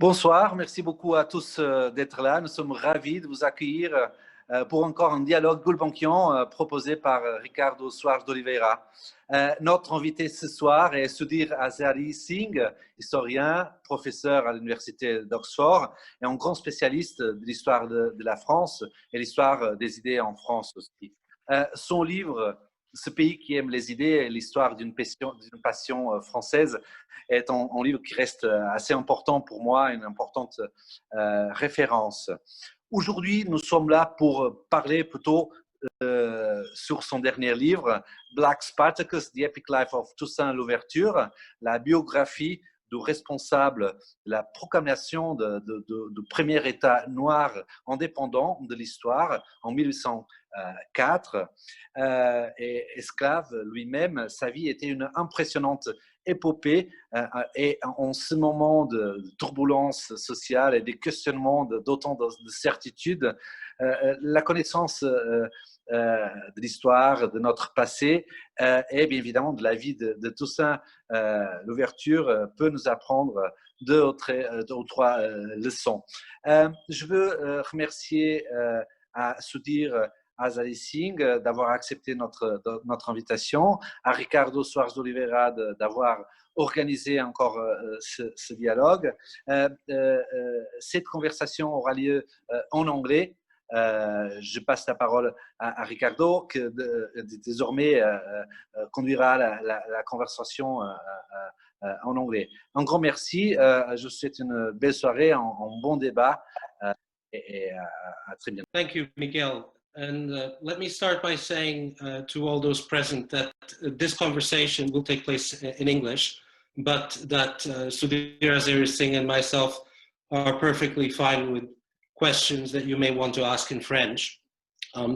Bonsoir, merci beaucoup à tous d'être là. Nous sommes ravis de vous accueillir pour encore un dialogue Gulbenkian proposé par Ricardo Soares de Oliveira. Notre invité ce soir est Sudhir Hazareesingh, historien, professeur à l'université d'Oxford et un grand spécialiste de l'histoire de la France et l'histoire des idées en France aussi. Son livre « Ce pays qui aime les idées, l'histoire d'une passion française » est un livre qui reste assez important pour moi, une importante référence. Aujourd'hui, nous sommes là pour parler plutôt sur son dernier livre, Black Spartacus, The Epic Life of Toussaint Louverture, la biographie du responsable de la proclamation du premier État noir indépendant de l'histoire en 1804. Et esclave lui-même, sa vie était une impressionnante épopée et en ce moment de turbulence sociale et de questionnement d'autant de certitudes, la connaissance de l'histoire, de notre passé et bien évidemment de la vie de Toussaint Louverture peut nous apprendre deux ou trois leçons. Je veux remercier à Sudhir Hazareesingh d'avoir accepté notre invitation, à Ricardo Soares de Oliveira d'avoir organisé encore ce dialogue. Cette conversation aura lieu en anglais. Je passe la parole à Ricardo, qui désormais conduira la conversation en anglais. Un grand merci. Je vous souhaite une belle soirée, un bon débat et à très bientôt. Thank you, Miguel. And let me start by saying to all those present that this conversation will take place in English, but that Sudhir Hazareesingh and myself are perfectly fine with questions that you may want to ask in French.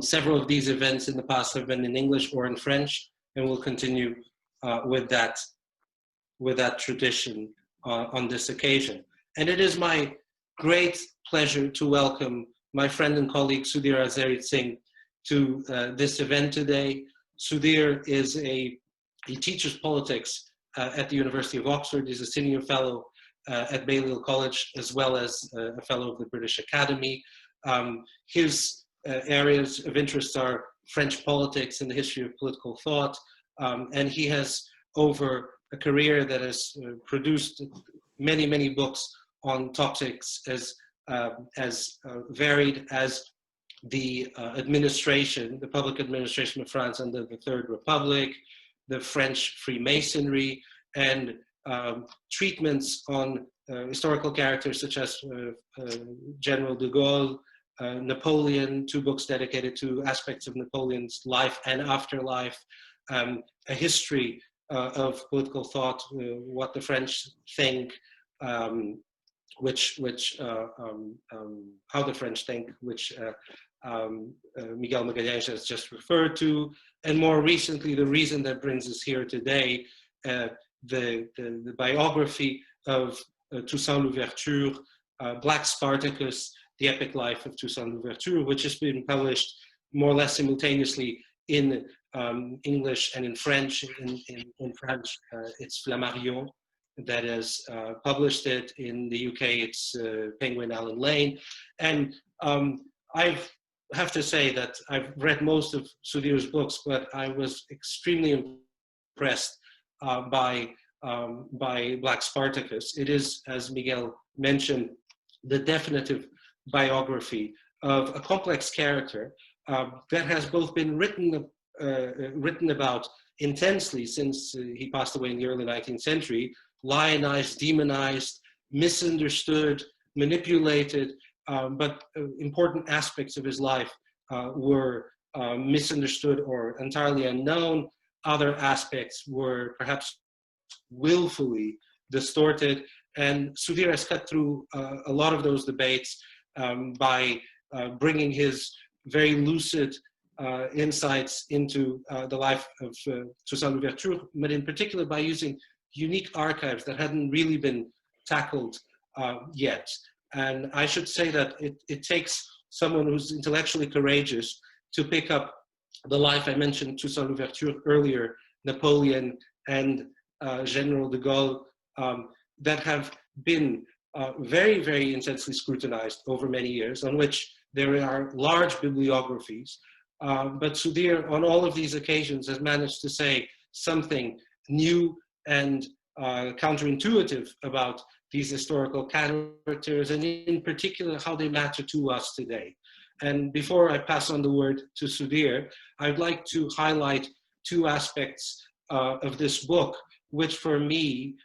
Several of these events in the past have been in English or in French, and we'll continue with that tradition on this occasion. And it is my great pleasure to welcome my friend and colleague Sudhir Hazareesingh to this event today. Sudhir he teaches politics at the University of Oxford. He's a senior fellow at Balliol College, as well as a fellow of the British Academy. His areas of interest are French politics and the history of political thought. And he has, over a career that has produced many, many books on topics as varied as the the public administration of France under the Third Republic, the French Freemasonry, and treatments on historical characters such as General de Gaulle, Napoleon, 2 books dedicated to aspects of Napoleon's life and afterlife, a history of political thought, what the French think, how the French think, which Miguel Magalhães has just referred to, and more recently, the reason that brings us here today, the biography of Toussaint Louverture, Black Spartacus, The Epic Life of Toussaint Louverture, which has been published more or less simultaneously in English and in French. In French, it's Flammarion that has published it. In the UK, it's Penguin Allen Lane. And I have to say that I've read most of Sudhir's books, but I was extremely impressed by Black Spartacus. It is, as Miguel mentioned, the definitive biography of a complex character that has both been written about intensely since he passed away in the early 19th century, lionized, demonized, misunderstood, manipulated, but important aspects of his life were misunderstood or entirely unknown. Other aspects were perhaps willfully distorted, and Sudhir has cut through a lot of those debates by bringing his very lucid insights into the life of Toussaint Louverture, but in particular by using unique archives that hadn't really been tackled yet. And I should say that it takes someone who's intellectually courageous to pick up the life. I mentioned Toussaint Louverture earlier, Napoleon and General de Gaulle, that have been very, very intensely scrutinized over many years, on which there are large bibliographies. But Sudhir, on all of these occasions, has managed to say something new and counterintuitive about these historical characters, and in particular, how they matter to us today. And before I pass on the word to Sudhir, I'd like to highlight two aspects of this book, which for me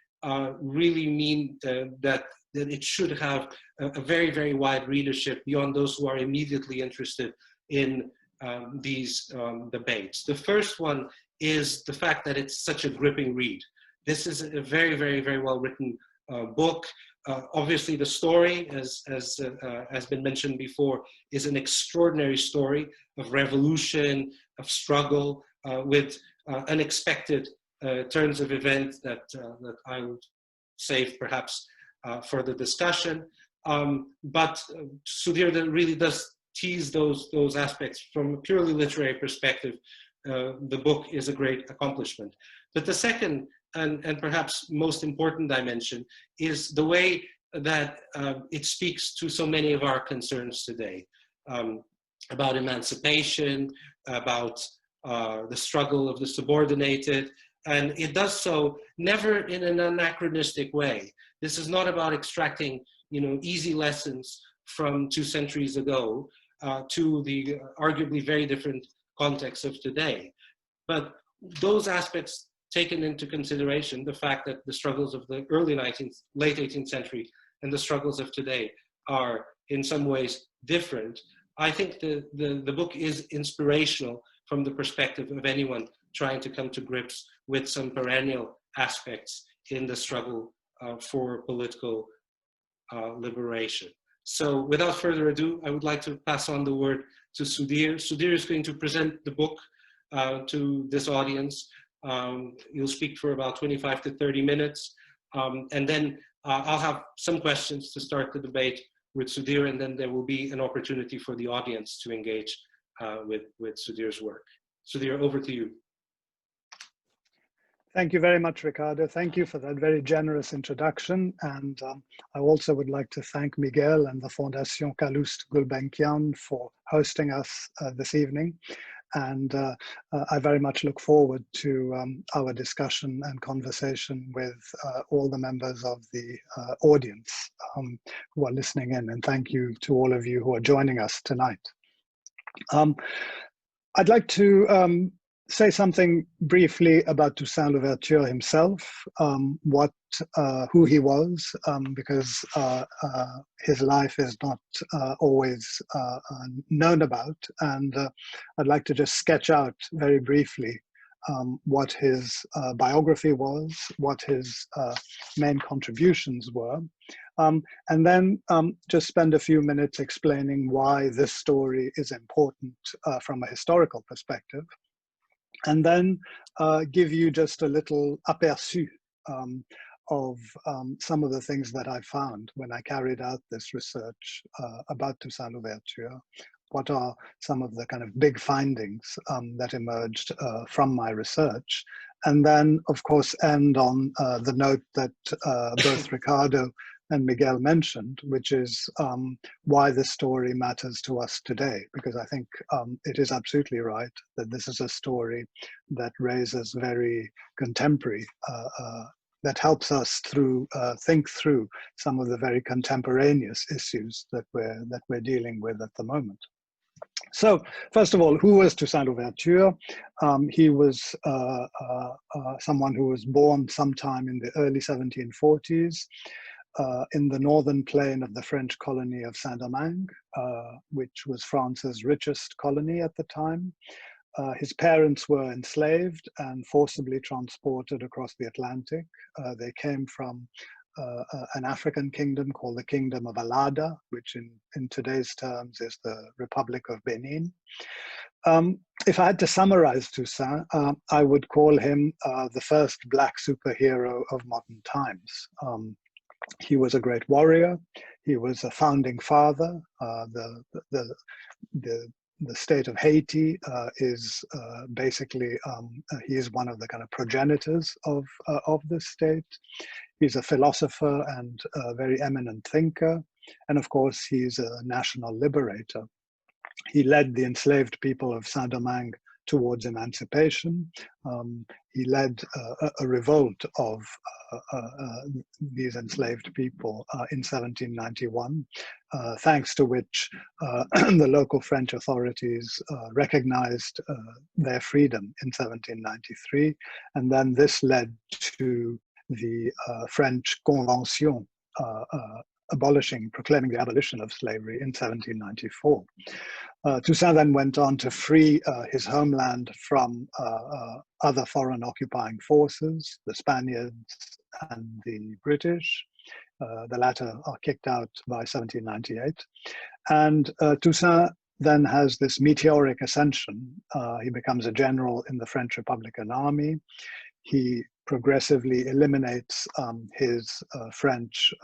really mean that it should have a very, very wide readership beyond those who are immediately interested in these debates. The first one is the fact that it's such a gripping read. This is a very, very, very well written book. Obviously, the story, as has been mentioned before, is an extraordinary story of revolution, of struggle, with unexpected turns of events that I will save perhaps for the discussion. But Sudhir really does tease those aspects from a purely literary perspective. The book is a great accomplishment. But the second and perhaps most important dimension is the way that it speaks to so many of our concerns today, about emancipation, about the struggle of the subordinated, and it does so never in an anachronistic way. This is not about extracting, easy lessons from 2 centuries ago to the arguably very different context of today. But those aspects taken into consideration, the fact that the struggles of the early 19th, late 18th century and the struggles of today are in some ways different, I think the book is inspirational from the perspective of anyone trying to come to grips with some perennial aspects in the struggle for political liberation. So without further ado, I would like to pass on the word to Sudhir. Sudhir is going to present the book to this audience. You'll speak for about 25 to 30 minutes. And then I'll have some questions to start the debate with Sudhir, and then there will be an opportunity for the audience to engage with Sudhir's work. Sudhir, over to you. Thank you very much, Ricardo. Thank you for that very generous introduction. And I also would like to thank Miguel and the Fondation Calouste Gulbenkian for hosting us this evening. And I very much look forward to our discussion and conversation with all the members of the audience who are listening in. And thank you to all of you who are joining us tonight. I'd like to say something briefly about Toussaint Louverture himself, who he was, because his life is not always known about. And I'd like to just sketch out very briefly what his biography was, what his main contributions were, and then just spend a few minutes explaining why this story is important from a historical perspective. And then give you just a little aperçu of some of the things that I found when I carried out this research about Toussaint Louverture. What are some of the kind of big findings that emerged from my research? And then, of course, end on the note that both Ricardo and Miguel mentioned, which is why this story matters to us today, because I think it is absolutely right that this is a story that raises very contemporary, that helps us think through some of the very contemporaneous issues that we're dealing with at the moment. So, first of all, who was Toussaint Louverture? He was someone who was born sometime in the early 1740s. In the northern plain of the French colony of Saint-Domingue, which was France's richest colony at the time. His parents were enslaved and forcibly transported across the Atlantic. They came from an African kingdom called the Kingdom of Alada, which in today's terms is the Republic of Benin. If I had to summarize Toussaint, I would call him the first Black superhero of modern times. He was a great warrior. He was a founding father. The state of Haiti is basically, he is one of the kind of progenitors of this state. He's a philosopher and a very eminent thinker. And of course, he's a national liberator. He led the enslaved people of Saint-Domingue towards emancipation. He led a revolt of these enslaved people in 1791, thanks to which the local French authorities recognized their freedom in 1793. And then this led to the French Convention proclaiming the abolition of slavery in 1794. Toussaint then went on to free his homeland from other foreign occupying forces, the Spaniards and the British. The latter are kicked out by 1798. And Toussaint then has this meteoric ascension. He becomes a general in the French Republican Army. He progressively eliminates his French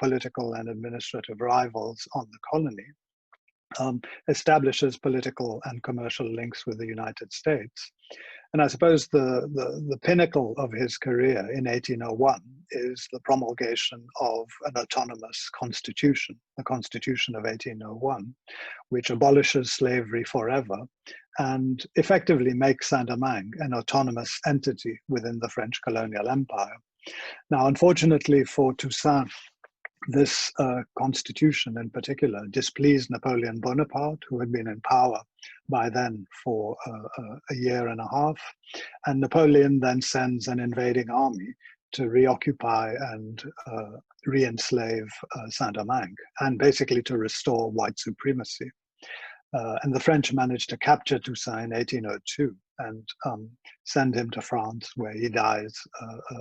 political and administrative rivals on the colony, establishes political and commercial links with the United States. And I suppose the pinnacle of his career in 1801 is the promulgation of an autonomous constitution, the Constitution of 1801, which abolishes slavery forever and effectively makes Saint-Domingue an autonomous entity within the French colonial empire. Now, unfortunately for Toussaint, this constitution in particular displeased Napoleon Bonaparte, who had been in power by then for a year and a half. And Napoleon then sends an invading army to reoccupy and re-enslave Saint-Domingue, and basically to restore white supremacy. And the French managed to capture Toussaint in 1802 and send him to France, where he dies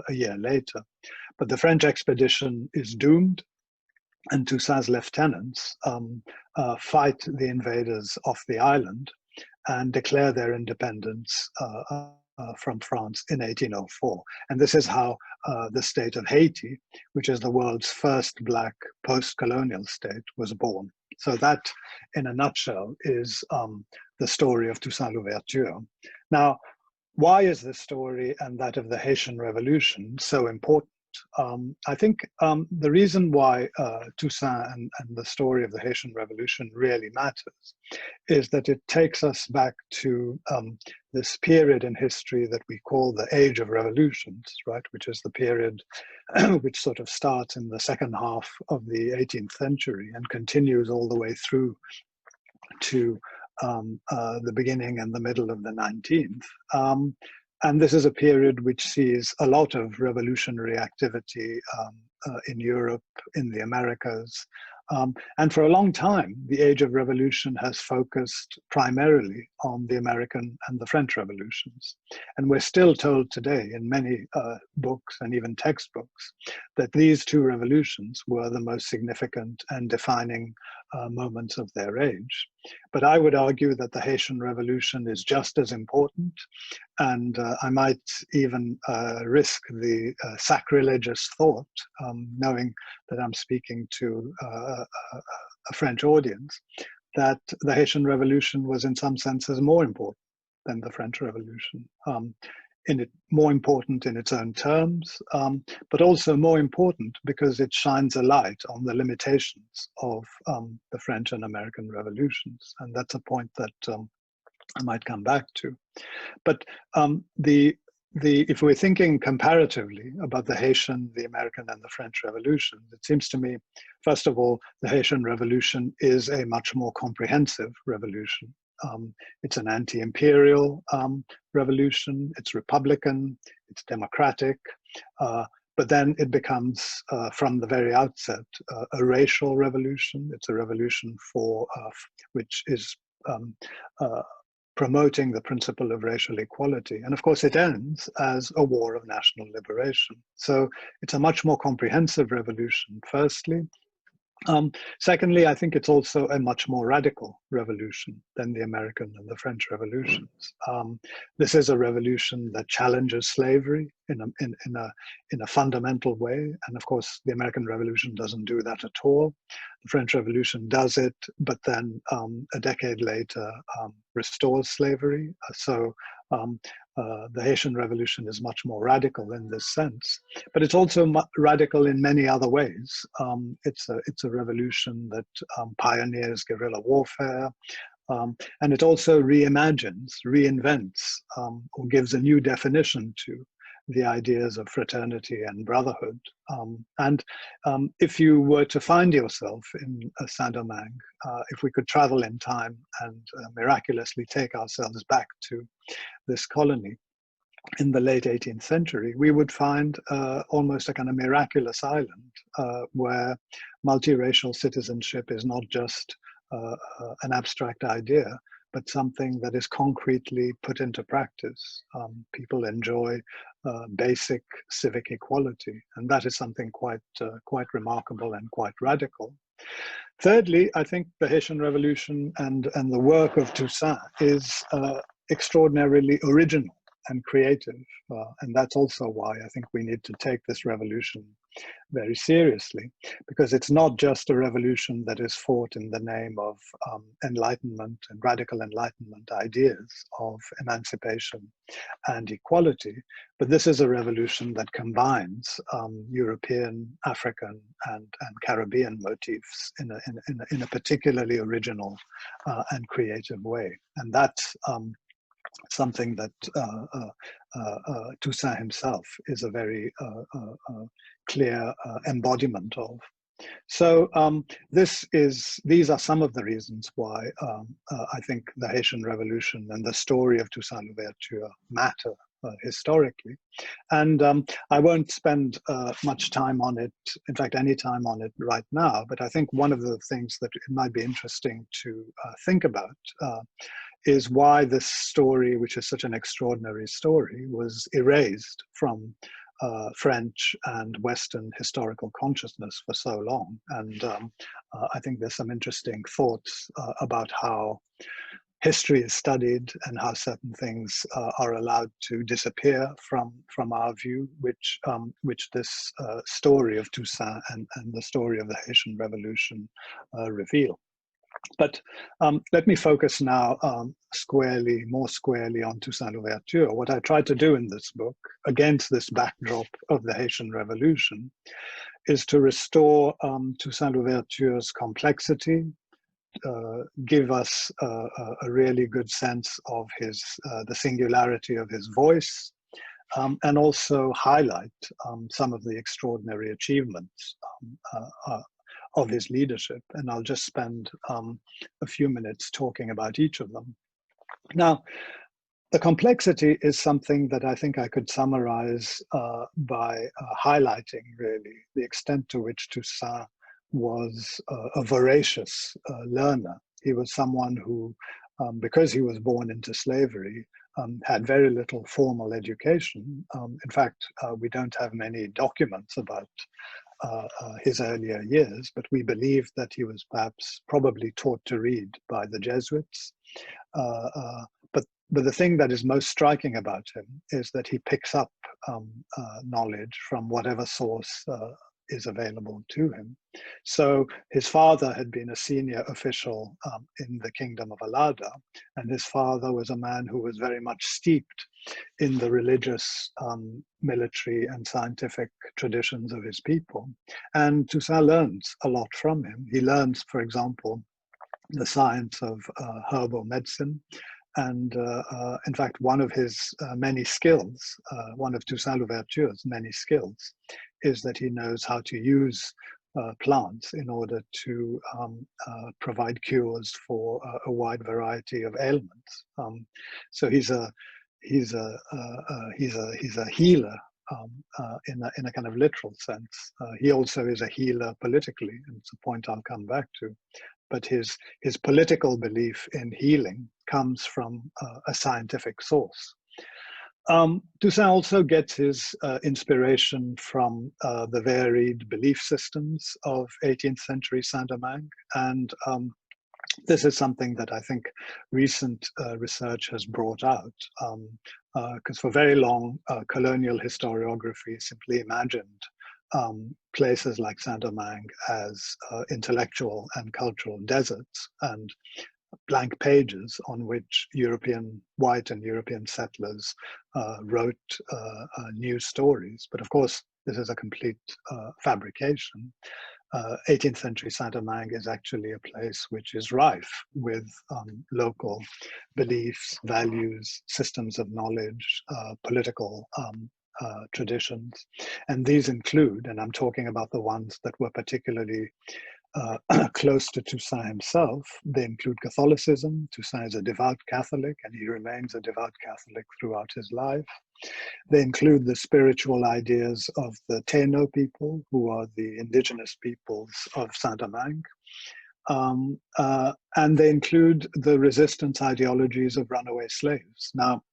a year later. But the French expedition is doomed, and Toussaint's lieutenants fight the invaders off the island and declare their independence from France in 1804. And this is how the state of Haiti, which is the world's first Black post-colonial state, was born. So that, in a nutshell, is the story of Toussaint Louverture. Now, why is this story and that of the Haitian Revolution so important? I think the reason why Toussaint and the story of the Haitian Revolution really matters is that it takes us back to this period in history that we call the Age of Revolutions, right? Which is the period which sort of starts in the second half of the 18th century and continues all the way through to the beginning and the middle of the 19th. And this is a period which sees a lot of revolutionary activity in Europe, in the Americas. And for a long time, the Age of Revolution has focused primarily on the American and the French revolutions. And we're still told today in many books and even textbooks that these two revolutions were the most significant and defining moments of their age. But I would argue that the Haitian Revolution is just as important, and I might even risk the sacrilegious thought, knowing that I'm speaking to a French audience, that the Haitian Revolution was in some senses more important than the French Revolution. More important in its own terms, but also more important because it shines a light on the limitations of the French and American revolutions. And that's a point that I might come back to. But if we're thinking comparatively about the Haitian, the American, and the French revolutions, it seems to me, first of all, the Haitian Revolution is a much more comprehensive revolution. It's an anti-imperial revolution, it's republican, it's democratic, but then it becomes, from the very outset, a racial revolution. It's a revolution which is promoting the principle of racial equality. And of course, it ends as a war of national liberation. So it's a much more comprehensive revolution, firstly. Secondly, I think it's also a much more radical revolution than the American and the French revolutions. This is a revolution that challenges slavery in a fundamental way. And of course, the American Revolution doesn't do that at all. The French Revolution does it, but then a decade later restores slavery. So The Haitian Revolution is much more radical in this sense, but it's also radical in many other ways. It's a revolution that pioneers guerrilla warfare, and it also reimagines, reinvents, or gives a new definition to the ideas of fraternity and brotherhood. If you were to find yourself in Saint-Domingue, if we could travel in time and miraculously take ourselves back to this colony in the late 18th century, we would find almost a kind of miraculous island where multiracial citizenship is not just an abstract idea, but something that is concretely put into practice. People enjoy basic civic equality, and that is something quite remarkable and quite radical. Thirdly, I think the Haitian Revolution and the work of Toussaint is extraordinarily original and creative, and that's also why I think we need to take this revolution very seriously, because it's not just a revolution that is fought in the name of enlightenment and radical enlightenment ideas of emancipation and equality, but this is a revolution that combines European, African, and Caribbean motifs in a particularly original and creative way, and that's something that Toussaint himself is a very clear embodiment of. So these are some of the reasons why I think the Haitian Revolution and the story of Toussaint Louverture matter historically. And I won't spend much time on it, in fact, any time on it right now, but I think one of the things that it might be interesting to think about is why this story, which is such an extraordinary story, was erased from French and Western historical consciousness for so long. And I think there's some interesting thoughts about how history is studied and how certain things are allowed to disappear from our view, which this story of Toussaint and the story of the Haitian Revolution reveal. But let me focus now more squarely on Toussaint Louverture. What I tried to do in this book, against this backdrop of the Haitian Revolution, is to restore Toussaint Louverture's complexity, give us a really good sense of the singularity of his voice, and also highlight some of the extraordinary achievements of his leadership. And I'll just spend a few minutes talking about each of them. Now, the complexity is something that I think I could summarize by highlighting really the extent to which Toussaint was a voracious learner. He was someone who, because he was born into slavery, had very little formal education. In fact, we don't have many documents about his earlier years, but we believe that he was probably taught to read by the Jesuits. But the thing that is most striking about him is that he picks up knowledge from whatever source is available to him. So his father had been a senior official in the Kingdom of Alada, and his father was a man who was very much steeped in the religious, military, and scientific traditions of his people. And Toussaint learns a lot from him. He learns, for example, the science of herbal medicine. And in fact, one of his many skills, one of Toussaint Louverture's many skills, is that he knows how to use plants in order to provide cures for a wide variety of ailments. So he's a healer in a kind of literal sense. He also is a healer politically, and it's a point I'll come back to. But his political belief in healing comes from a scientific source. Toussaint also gets his inspiration from the varied belief systems of 18th century Saint-Domingue, and this is something that I think recent research has brought out, because for very long, colonial historiography simply imagined places like Saint-Domingue as intellectual and cultural deserts, and blank pages on which white and European settlers wrote new stories. But of course, this is a complete fabrication. 18th century Saint-Domingue is actually a place which is rife with local beliefs, values, systems of knowledge, political traditions. And these include, and I'm talking about the ones that were particularly close to Toussaint himself, they include Catholicism. Toussaint is a devout Catholic, and he remains a devout Catholic throughout his life. They include the spiritual ideas of the Taino people, who are the indigenous peoples of Saint-Domingue. And they include the resistance ideologies of runaway slaves. Now,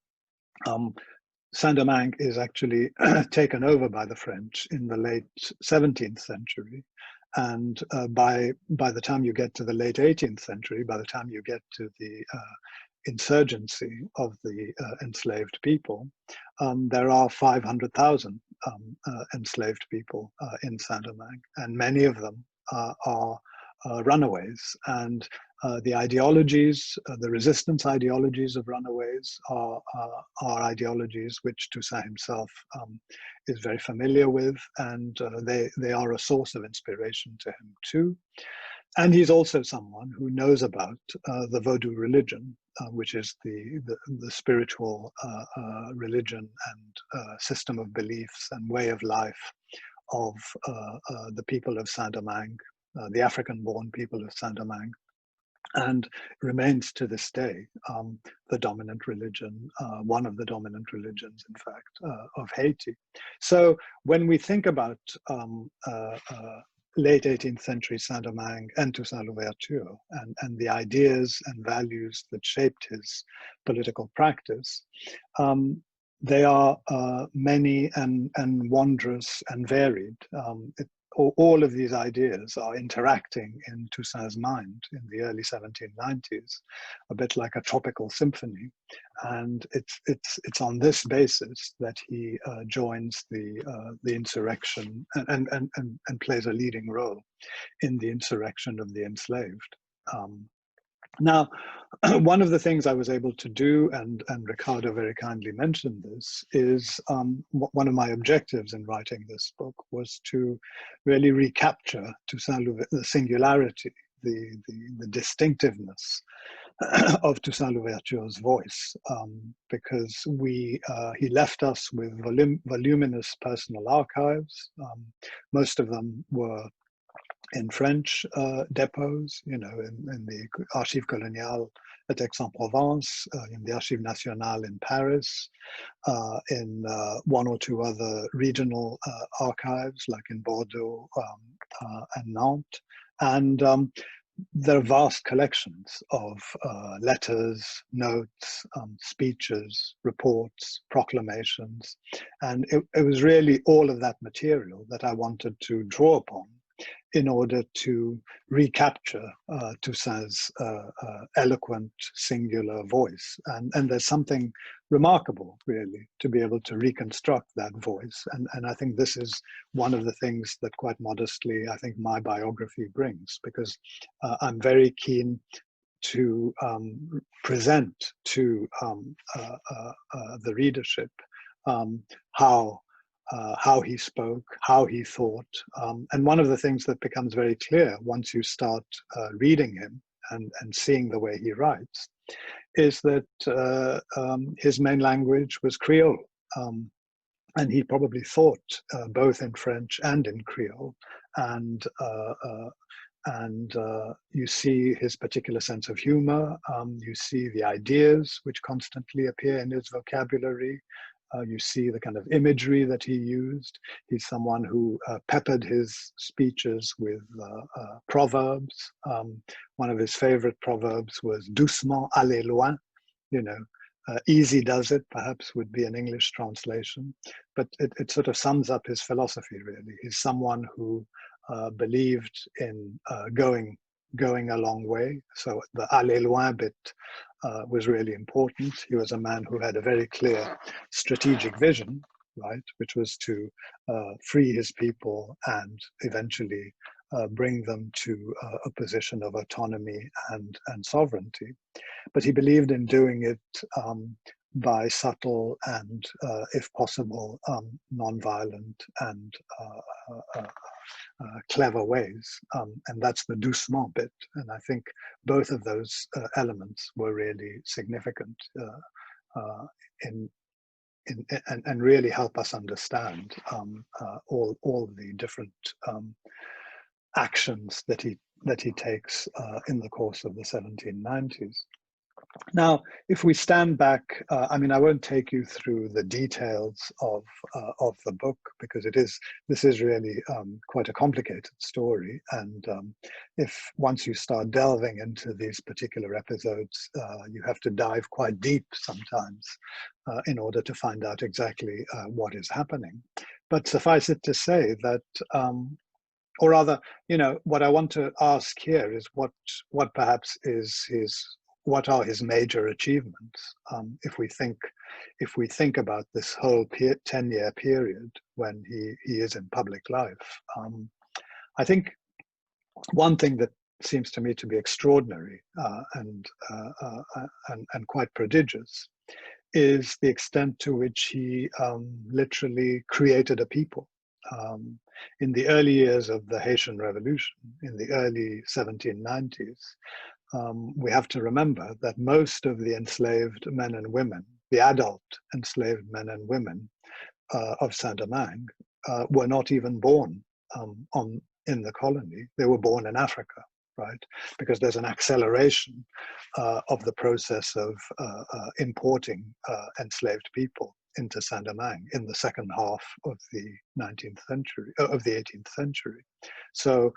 Saint-Domingue is actually taken over by the French in the late 17th century. And by the time you get to the late 18th century, by the time you get to the insurgency of the enslaved people, there are 500,000 enslaved people in Saint-Domingue, and many of them are runaways. And the ideologies, the resistance ideologies of runaways are ideologies which Toussaint himself is very familiar with, and they are a source of inspiration to him too. And he's also someone who knows about the Vodou religion, which is the spiritual religion and system of beliefs and way of life of the people of Saint-Domingue, the African-born people of Saint-Domingue, and remains to this day the dominant religion, one of the dominant religions, in fact, of Haiti. So when we think about late 18th century Saint-Domingue and Toussaint Louverture and the ideas and values that shaped his political practice, they are many and wondrous and varied. All of these ideas are interacting in Toussaint's mind in the early 1790s, a bit like a tropical symphony. And it's on this basis that he joins the insurrection and plays a leading role in the insurrection of the enslaved. Now, one of the things I was able to do, and Ricardo very kindly mentioned this, is one of my objectives in writing this book was to really recapture Toussaint Louverture, the singularity, the distinctiveness of Toussaint Louverture's voice, because he left us with voluminous personal archives. Most of them were in French depots, in the Archives coloniales at Aix-en-Provence, in the Archives nationales in Paris, in one or two other regional archives, like in Bordeaux and Nantes. And there are vast collections of letters, notes, speeches, reports, proclamations. And it was really all of that material that I wanted to draw upon in order to recapture Toussaint's eloquent, singular voice. And there's something remarkable, really, to be able to reconstruct that voice. And I think this is one of the things that, quite modestly, I think my biography brings, because I'm very keen to present to the readership how he spoke, how he thought. And one of the things that becomes very clear once you start reading him and seeing the way he writes is that his main language was Creole. And he probably thought both in French and in Creole. And you see his particular sense of humor. You see the ideas which constantly appear in his vocabulary. You see the kind of imagery that he used. He's someone who peppered his speeches with proverbs. One of his favorite proverbs was doucement aller loin, easy does it, perhaps would be an English translation. But it sort of sums up his philosophy, really. He's someone who believed in going a long way. So the aller loin bit was really important. He was a man who had a very clear strategic vision, right, which was to free his people and eventually bring them to a position of autonomy and sovereignty. But he believed in doing it by subtle and, if possible, non-violent and clever ways. And that's the doucement bit. And I think both of those elements were really significant and really help us understand all the different actions that he takes in the course of the 1790s. Now, if we stand back, I mean, I won't take you through the details of the book, because this is really quite a complicated story, and if once you start delving into these particular episodes, you have to dive quite deep sometimes in order to find out exactly what is happening. But suffice it to say that, or rather, you know, what I want to ask here is what perhaps is what are his major achievements? If we think about this whole 10-year period when he is in public life, I think one thing that seems to me to be extraordinary and quite prodigious is the extent to which he literally created a people. In the early years of the Haitian Revolution, in the early 1790s, we have to remember that most of the enslaved men and women, the adult enslaved men and women of Saint-Domingue, were not even born in the colony. They were born in Africa, right? Because there's an acceleration of the process of importing enslaved people into Saint-Domingue in the second half of the 19th century, of the 18th century. So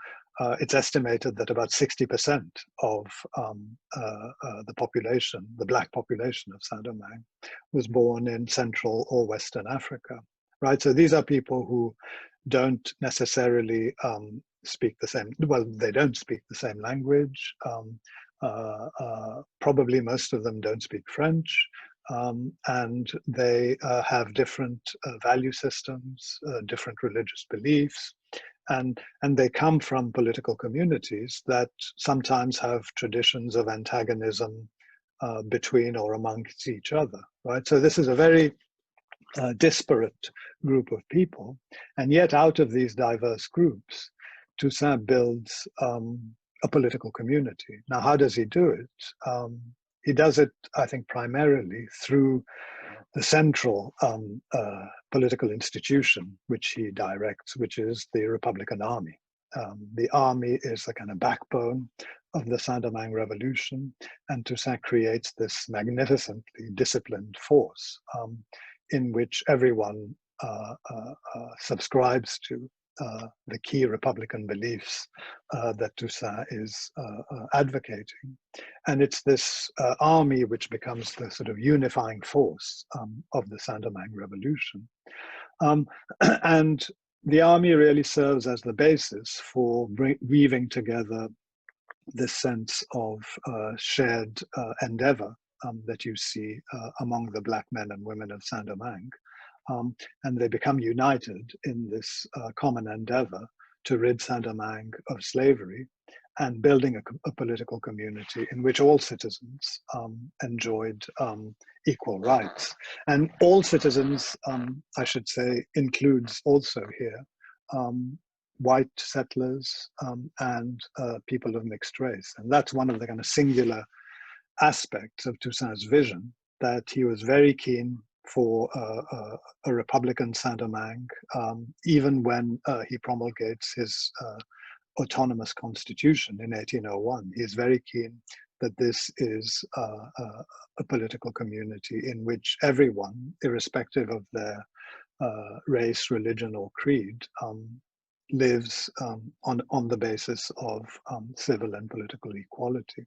it's estimated that about 60% of the population, the black population of Saint-Domingue, was born in Central or Western Africa, right? So these are people who don't necessarily speak the same, well, they don't speak the same language. Probably most of them don't speak French. And they have different value systems, different religious beliefs, and they come from political communities that sometimes have traditions of antagonism between or amongst each other, right? So this is a very disparate group of people, and yet out of these diverse groups, Toussaint builds a political community. Now, how does he do it? He does it, I think, primarily through the central political institution which he directs, which is the Republican Army. The army is the kind of backbone of the Saint-Domingue Revolution, and Toussaint creates this magnificently disciplined force in which everyone subscribes to the key Republican beliefs that Toussaint is advocating. And it's this army which becomes the sort of unifying force of the Saint-Domingue Revolution. And the army really serves as the basis for weaving together this sense of shared endeavor that you see among the black men and women of Saint-Domingue. And they become united in this common endeavor to rid Saint-Domingue of slavery and building a political community in which all citizens enjoyed equal rights. And all citizens, I should say, includes also here white settlers and people of mixed race. And that's one of the kind of singular aspects of Toussaint's vision, that he was very keen for a Republican Saint-Domingue, even when he promulgates his autonomous constitution in 1801. He is very keen that this is a political community in which everyone, irrespective of their race, religion, or creed, lives on the basis of civil and political equality.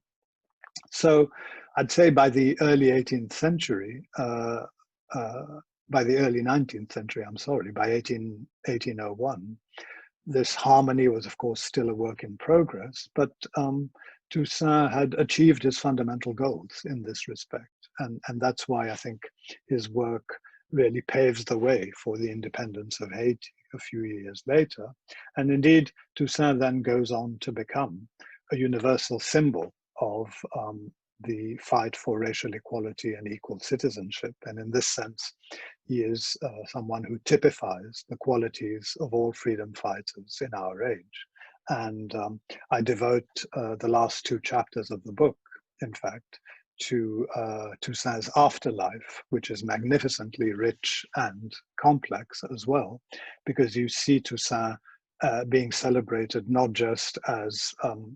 So I'd say by the early 18th century, by the early 19th century, I'm sorry, by 1801, this harmony was, of course, still a work in progress, but Toussaint had achieved his fundamental goals in this respect. And that's why I think his work really paves the way for the independence of Haiti. a few years later. And indeed, Toussaint then goes on to become a universal symbol of the fight for racial equality and equal citizenship. And in this sense, he is someone who typifies the qualities of all freedom fighters in our age. And I devote the last 2 chapters of the book, in fact, to Toussaint's afterlife, which is magnificently rich and complex as well, because you see Toussaint being celebrated not just as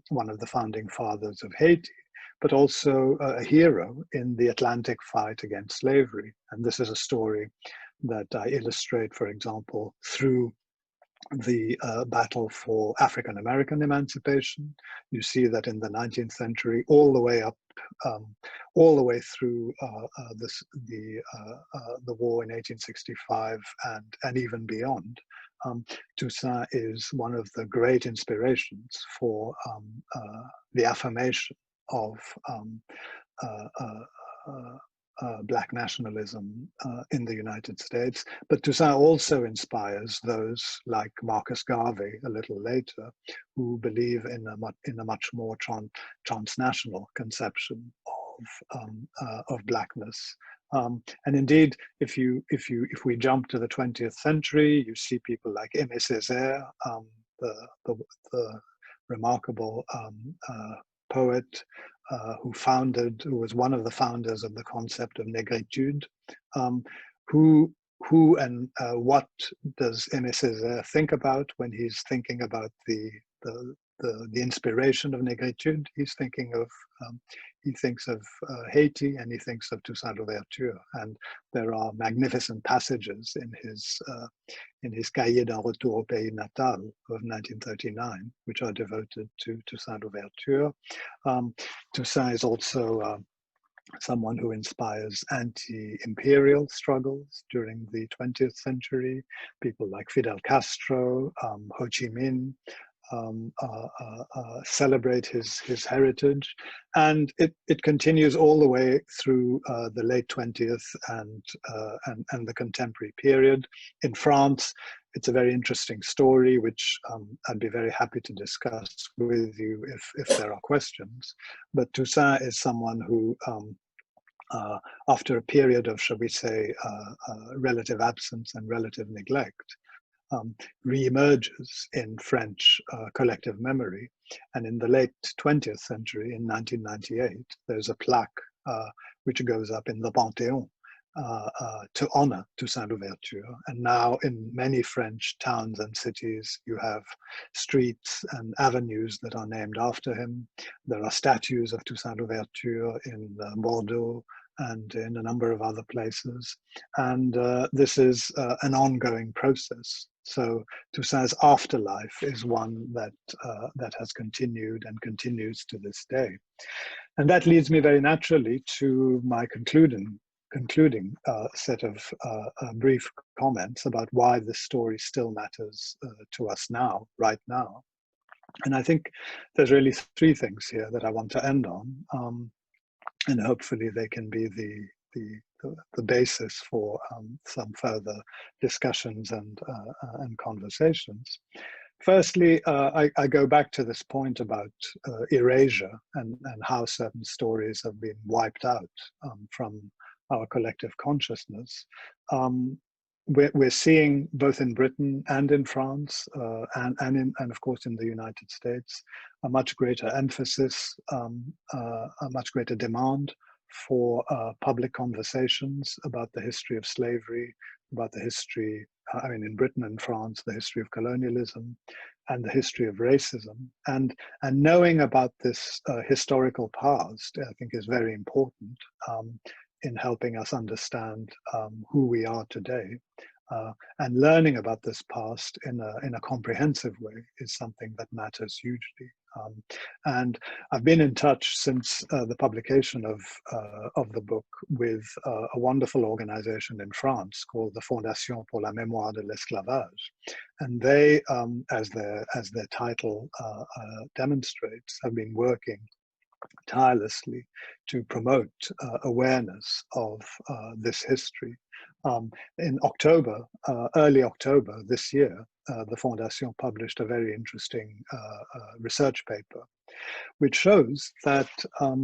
one of the founding fathers of Haiti, but also a hero in the Atlantic fight against slavery. And this is a story that I illustrate, for example, through the battle for African American emancipation. You see that in the 19th century, all the way up, all the way through the war in 1865 and even beyond. Toussaint is one of the great inspirations for the affirmation of Black nationalism in the United States. But Toussaint also inspires those like Marcus Garvey a little later, who believe in a much more transnational conception of Blackness. And indeed, if we jump to the 20th century, you see people like Aimé Césaire, the remarkable poet who was one of the founders of the concept of negritude. Who and what does Aimé Césaire think about when he's thinking about the inspiration of negritude? He thinks of Haiti, and he thinks of Toussaint Louverture. And there are magnificent passages in his Cahiers d'un retour au pays natal of 1939, which are devoted to Toussaint Louverture. Toussaint is also someone who inspires anti-imperial struggles during the 20th century. People like Fidel Castro, Ho Chi Minh, celebrate his heritage, and it continues all the way through the late 20th and the contemporary period. In France, it's a very interesting story, which I'd be very happy to discuss with you if there are questions. But Toussaint is someone who, after a period of, shall we say, relative absence and relative neglect, re-emerges in French collective memory. And in the late 20th century, in 1998, there's a plaque which goes up in the Panthéon to honor Toussaint Louverture. And now in many French towns and cities, you have streets and avenues that are named after him. There are statues of Toussaint Louverture in Bordeaux and in a number of other places. And this is an ongoing process. So Toussaint's afterlife is one that has continued and continues to this day. And that leads me very naturally to my concluding set of brief comments about why this story still matters to us now, right now. And I think there's really 3 things here that I want to end on, and hopefully they can be the basis for some further discussions and conversations. Firstly, I go back to this point about erasure and how certain stories have been wiped out from our collective consciousness. We're seeing both in Britain and in France and of course in the United States a much greater emphasis, a much greater demand for public conversations about the history of slavery, about the history, in Britain and France, the history of colonialism and the history of racism. And knowing about this historical past, I think, is very important in helping us understand who we are today. And learning about this past in a comprehensive way is something that matters hugely. And I've been in touch since the publication of the book with a wonderful organization in France called the Fondation pour la mémoire de l'esclavage. And they, as their title demonstrates, have been working tirelessly to promote awareness of this history. In October, early October this year, the Fondation published a very interesting research paper, which shows that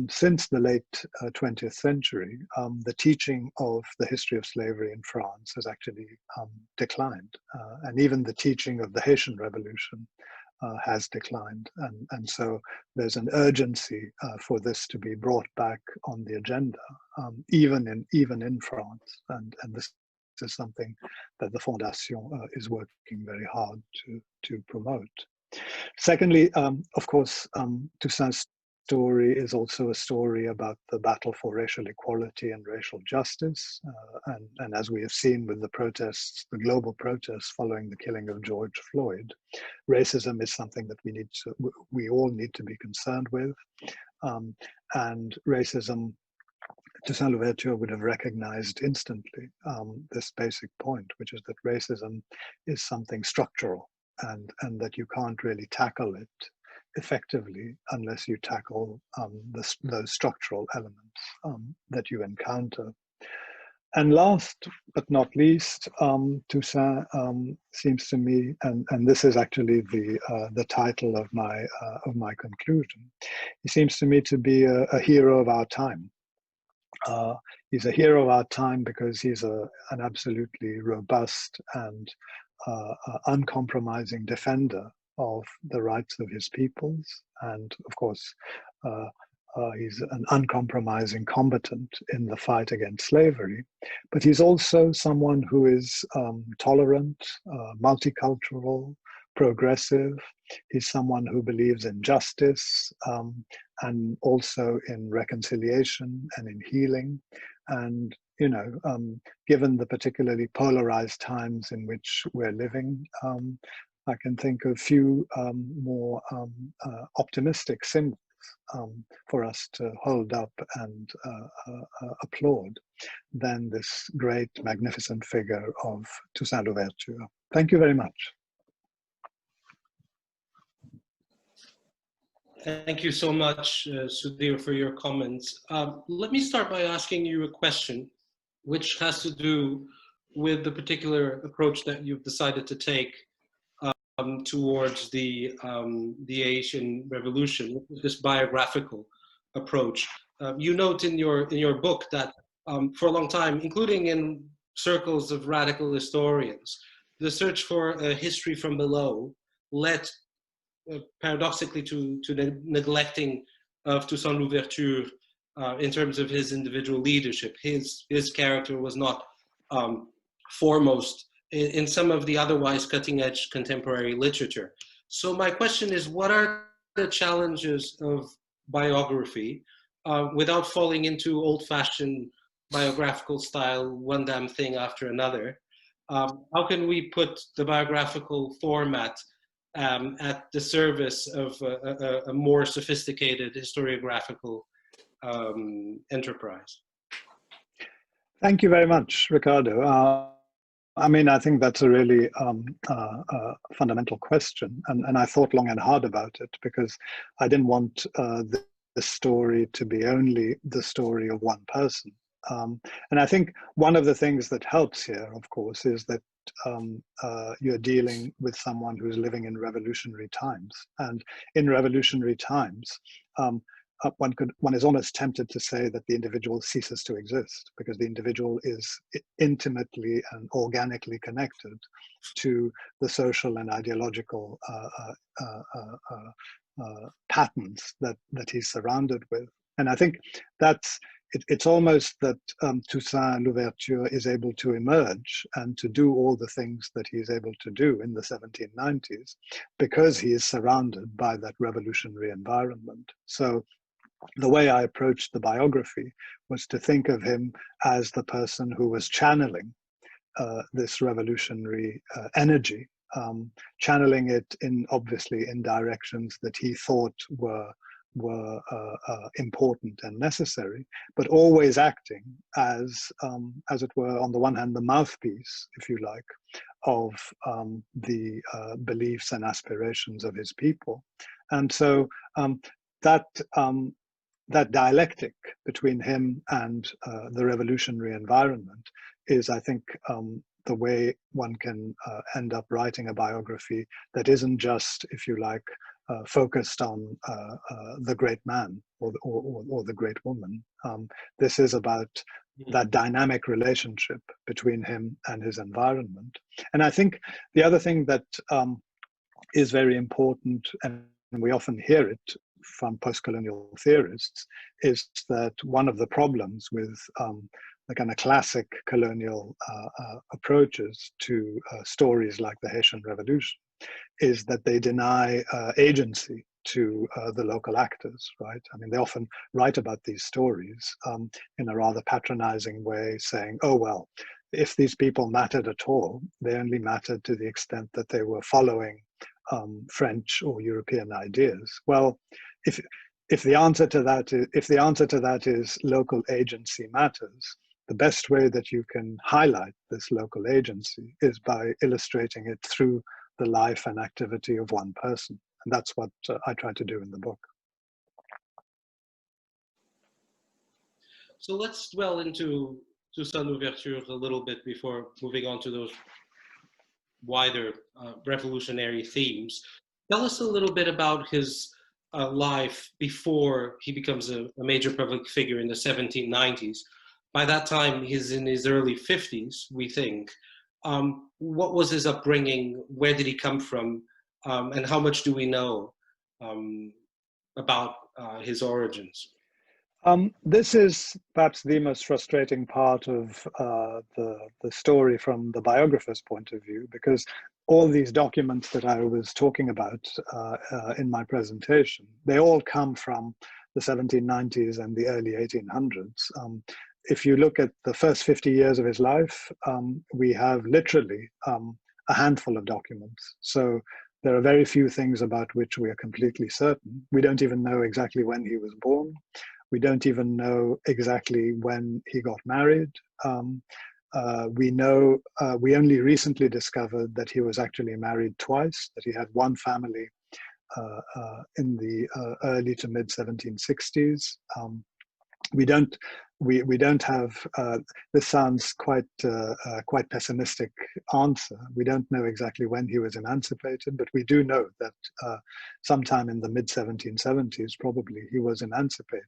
since the late 20th century, the teaching of the history of slavery in France has actually declined. And even the teaching of the Haitian Revolution has declined. And so there's an urgency for this to be brought back on the agenda, even in France. And this is something that the Fondation is working very hard to promote. Secondly, of course, Toussaint's story is also a story about the battle for racial equality and racial justice. And as we have seen with the protests, the global protests following the killing of George Floyd, racism is something that we all need to be concerned with. And racism, Toussaint Louverture would have recognized instantly this basic point, which is that racism is something structural, and that you can't really tackle it effectively unless you tackle those structural elements that you encounter. And last but not least, Toussaint seems to me, and this is actually the title of my conclusion, he seems to me to be a hero of our time. He's a hero of our time because he's an absolutely robust and uncompromising defender of the rights of his peoples. And of course, he's an uncompromising combatant in the fight against slavery. But he's also someone who is tolerant, multicultural, progressive. He's someone who believes in justice and also in reconciliation and in healing. And, you know, given the particularly polarized times in which we're living, I can think of few more optimistic symbols for us to hold up and applaud than this great, magnificent figure of Toussaint Louverture. Thank you very much. Thank you so much, Sudhir, for your comments. Let me start by asking you a question, which has to do with the particular approach that you've decided to take towards the Asian Revolution, this biographical approach. You note in your book that for a long time, including in circles of radical historians, the search for a history from below led paradoxically to the neglecting of Toussaint Louverture in terms of his individual leadership. His character was not foremost in some of the otherwise cutting-edge contemporary literature. So my question is, what are the challenges of biography without falling into old-fashioned biographical style, one damn thing after another? How can we put the biographical format at the service of a more sophisticated historiographical enterprise? Thank you very much, Ricardo. I mean, I think that's a really fundamental question, and I thought long and hard about it because I didn't want the story to be only the story of one person. And I think one of the things that helps here, of course, is that you're dealing with someone who's living in revolutionary times. And in revolutionary times, one is almost tempted to say that the individual ceases to exist because the individual is intimately and organically connected to the social and ideological patterns that he's surrounded with. And I think it's almost that Toussaint Louverture is able to emerge and to do all the things that he's able to do in the 1790s because he is surrounded by that revolutionary environment. So the way I approached the biography was to think of him as the person who was channeling this revolutionary energy, channeling it obviously in directions that he thought were important and necessary, but always acting as it were, on the one hand, the mouthpiece, if you like, of the beliefs and aspirations of his people. And so that that dialectic between him and the revolutionary environment is, I think, the way one can end up writing a biography that isn't just, if you like, focused on the great man or the great woman. This is about that dynamic relationship between him and his environment. And I think the other thing that is very important, and we often hear it from post-colonial theorists, is that one of the problems with the kind of classic colonial approaches to stories like the Haitian Revolution is that they deny agency to the local actors, right? I mean, they often write about these stories in a rather patronizing way, saying, oh, well, if these people mattered at all, they only mattered to the extent that they were following French or European ideas. Well, if the answer to that is local agency matters, the best way that you can highlight this local agency is by illustrating it through the life and activity of one person. And that's what I try to do in the book. So let's dwell into Toussaint Louverture a little bit before moving on to those wider revolutionary themes. Tell us a little bit about his life before he becomes a major public figure in the 1790s. By that time, he's in his early 50s, we think. What was his upbringing? Where did he come from? And how much do we know about his origins? This is perhaps the most frustrating part of the story from the biographer's point of view, because all these documents that I was talking about in my presentation, they all come from the 1790s and the early 1800s. If you look at the first 50 years of his life, we have literally a handful of documents. So there are very few things about which we are completely certain. We don't even know exactly when he was born. We don't even know exactly when he got married. We only recently discovered that he was actually married twice, that he had one family in the early to mid 1760s. We don't have, this sounds quite pessimistic answer. We don't know exactly when he was emancipated, but we do know that sometime in the mid 1770s, probably, he was emancipated.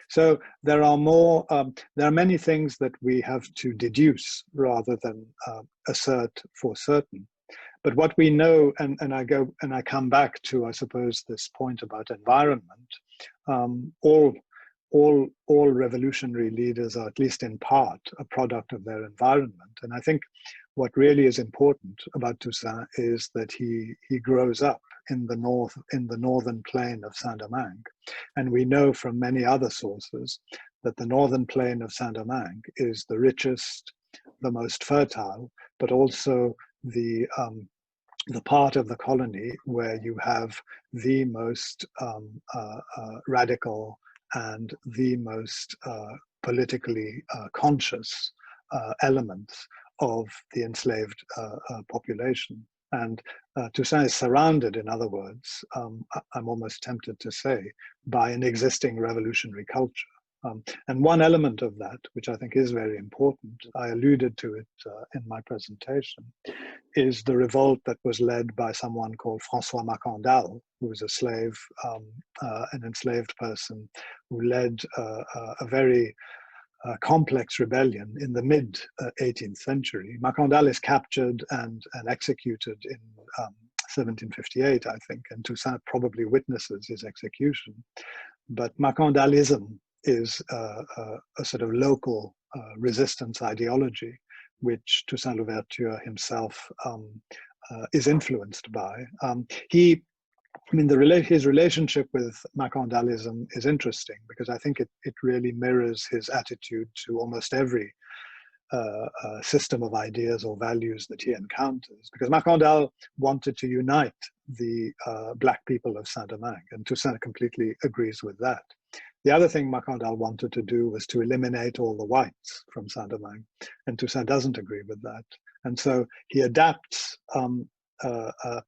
So there are many things that we have to deduce rather than assert for certain. But what we know, and I come back to, I suppose, this point about environment, all revolutionary leaders are, at least in part, a product of their environment. And I think what really is important about Toussaint is that he grows up in the northern plain of Saint-Domingue. And we know from many other sources that the northern plain of Saint-Domingue is the richest, the most fertile, but also the part of the colony where you have the most radical and the most politically conscious elements of the enslaved population. And Toussaint is surrounded, in other words, I'm almost tempted to say, by an existing revolutionary culture. And one element of that, which I think is very important, I alluded to it in my presentation, is the revolt that was led by someone called François Macandal, who was a slave, an enslaved person, who led a very complex rebellion in the mid 18th century. Macandal is captured and executed in 1758, I think, and Toussaint probably witnesses his execution. But Macandalism is a sort of local resistance ideology, which Toussaint Louverture himself is influenced by. His relationship with Macandalism is interesting because I think it really mirrors his attitude to almost every system of ideas or values that he encounters. Because Macandal wanted to unite the black people of Saint-Domingue, and Toussaint completely agrees with that. The other thing Macandal wanted to do was to eliminate all the whites from Saint-Domingue, and Toussaint doesn't agree with that. And so he adapts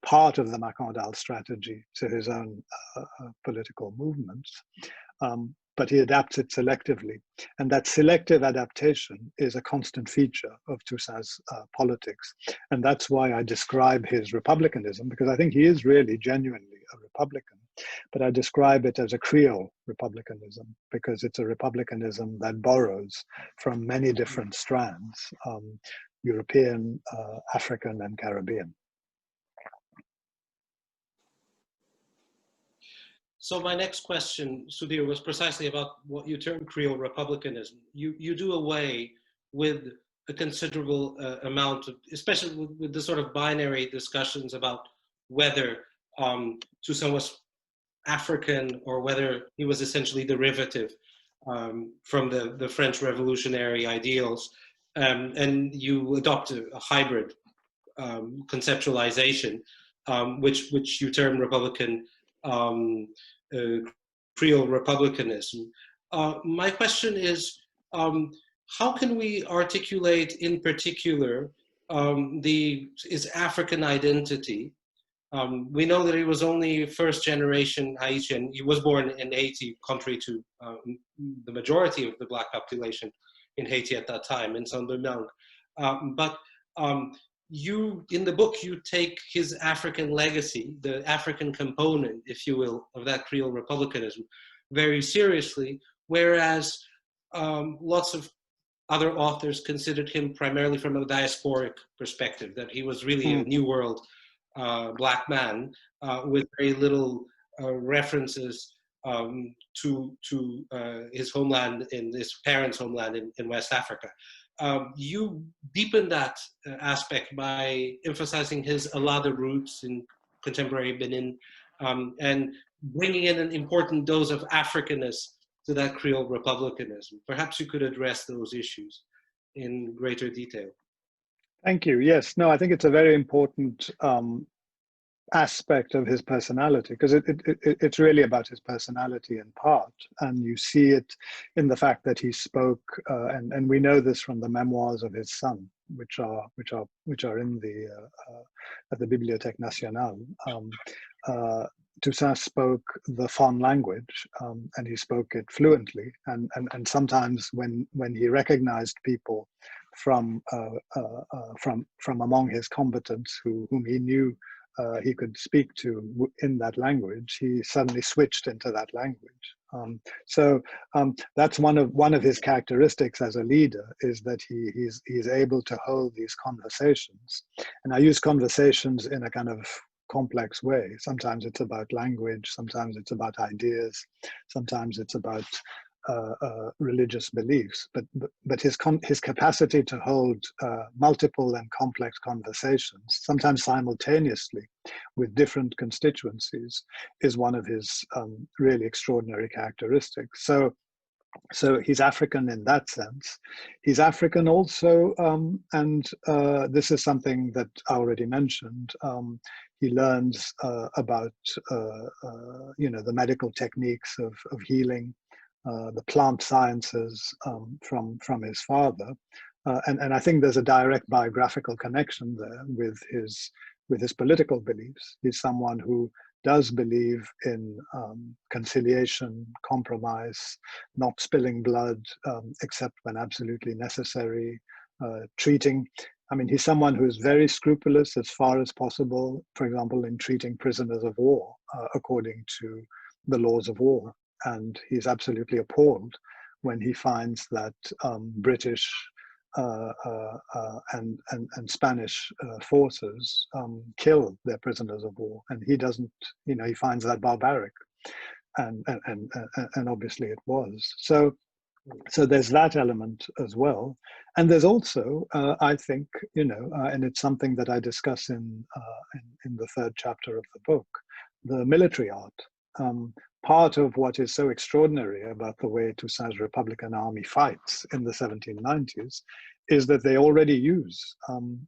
part of the Macandal strategy to his own political movements. but he adapts it selectively. And that selective adaptation is a constant feature of Toussaint's politics. And that's why I describe his republicanism, because I think he is really genuinely a republican. But I describe it as a Creole republicanism, because it's a republicanism that borrows from many different strands, European, African, and Caribbean. So my next question, Sudhir, was precisely about what you term Creole republicanism. You do away with a considerable amount of, especially with the sort of binary discussions about whether Toussaint was African or whether he was essentially derivative from the French revolutionary ideals. And you adopt a hybrid conceptualization, which you term Republican Creole republicanism. My question is, how can we articulate in particular his African identity? We know that he was only first generation Haitian. He was born in Haiti, contrary to the majority of the Black population in Haiti at that time, in Saint-Domingue. But you, in the book, you take his African legacy, the African component, if you will, of that Creole republicanism very seriously, whereas lots of other authors considered him primarily from a diasporic perspective, that he was really a New World Black man with very little references to his homeland, in his parents' homeland in West Africa. You deepen that aspect by emphasizing his Alada roots in contemporary Benin and bringing in an important dose of Africanness to that Creole republicanism. Perhaps you could address those issues in greater detail. Thank you. Yes, no, I think it's a very important aspect of his personality, because it's really about his personality in part, and you see it in the fact that he spoke, and we know this from the memoirs of his son, which are in the at the Bibliothèque Nationale. Toussaint spoke the Fon language, and he spoke it fluently, and sometimes when he recognized people from among his combatants whom he knew he could speak to in that language, he suddenly switched into that language. So that's one of his characteristics as a leader, is that he's able to hold these conversations. And I use conversations in a kind of complex way. Sometimes it's about language, sometimes it's about ideas, sometimes it's about religious beliefs, but his capacity to hold multiple and complex conversations, sometimes simultaneously with different constituencies, is one of his really extraordinary characteristics. So he's African in that sense. He's African also, and this is something that I already mentioned. He learns about the medical techniques of healing, the plant sciences from his father, and I think there's a direct biographical connection there with his political beliefs. He's someone who does believe in conciliation, compromise, not spilling blood except when absolutely necessary, treating. I mean, he's someone who is very scrupulous as far as possible, for example, in treating prisoners of war according to the laws of war. And he's absolutely appalled when he finds that British and Spanish forces kill their prisoners of war, and he doesn't. He finds that barbaric, and obviously it was. So there's that element as well, and there's also, I think, and it's something that I discuss in the third chapter of the book, the military art. Part of what is so extraordinary about the way Toussaint's Republican Army fights in the 1790s is that they already use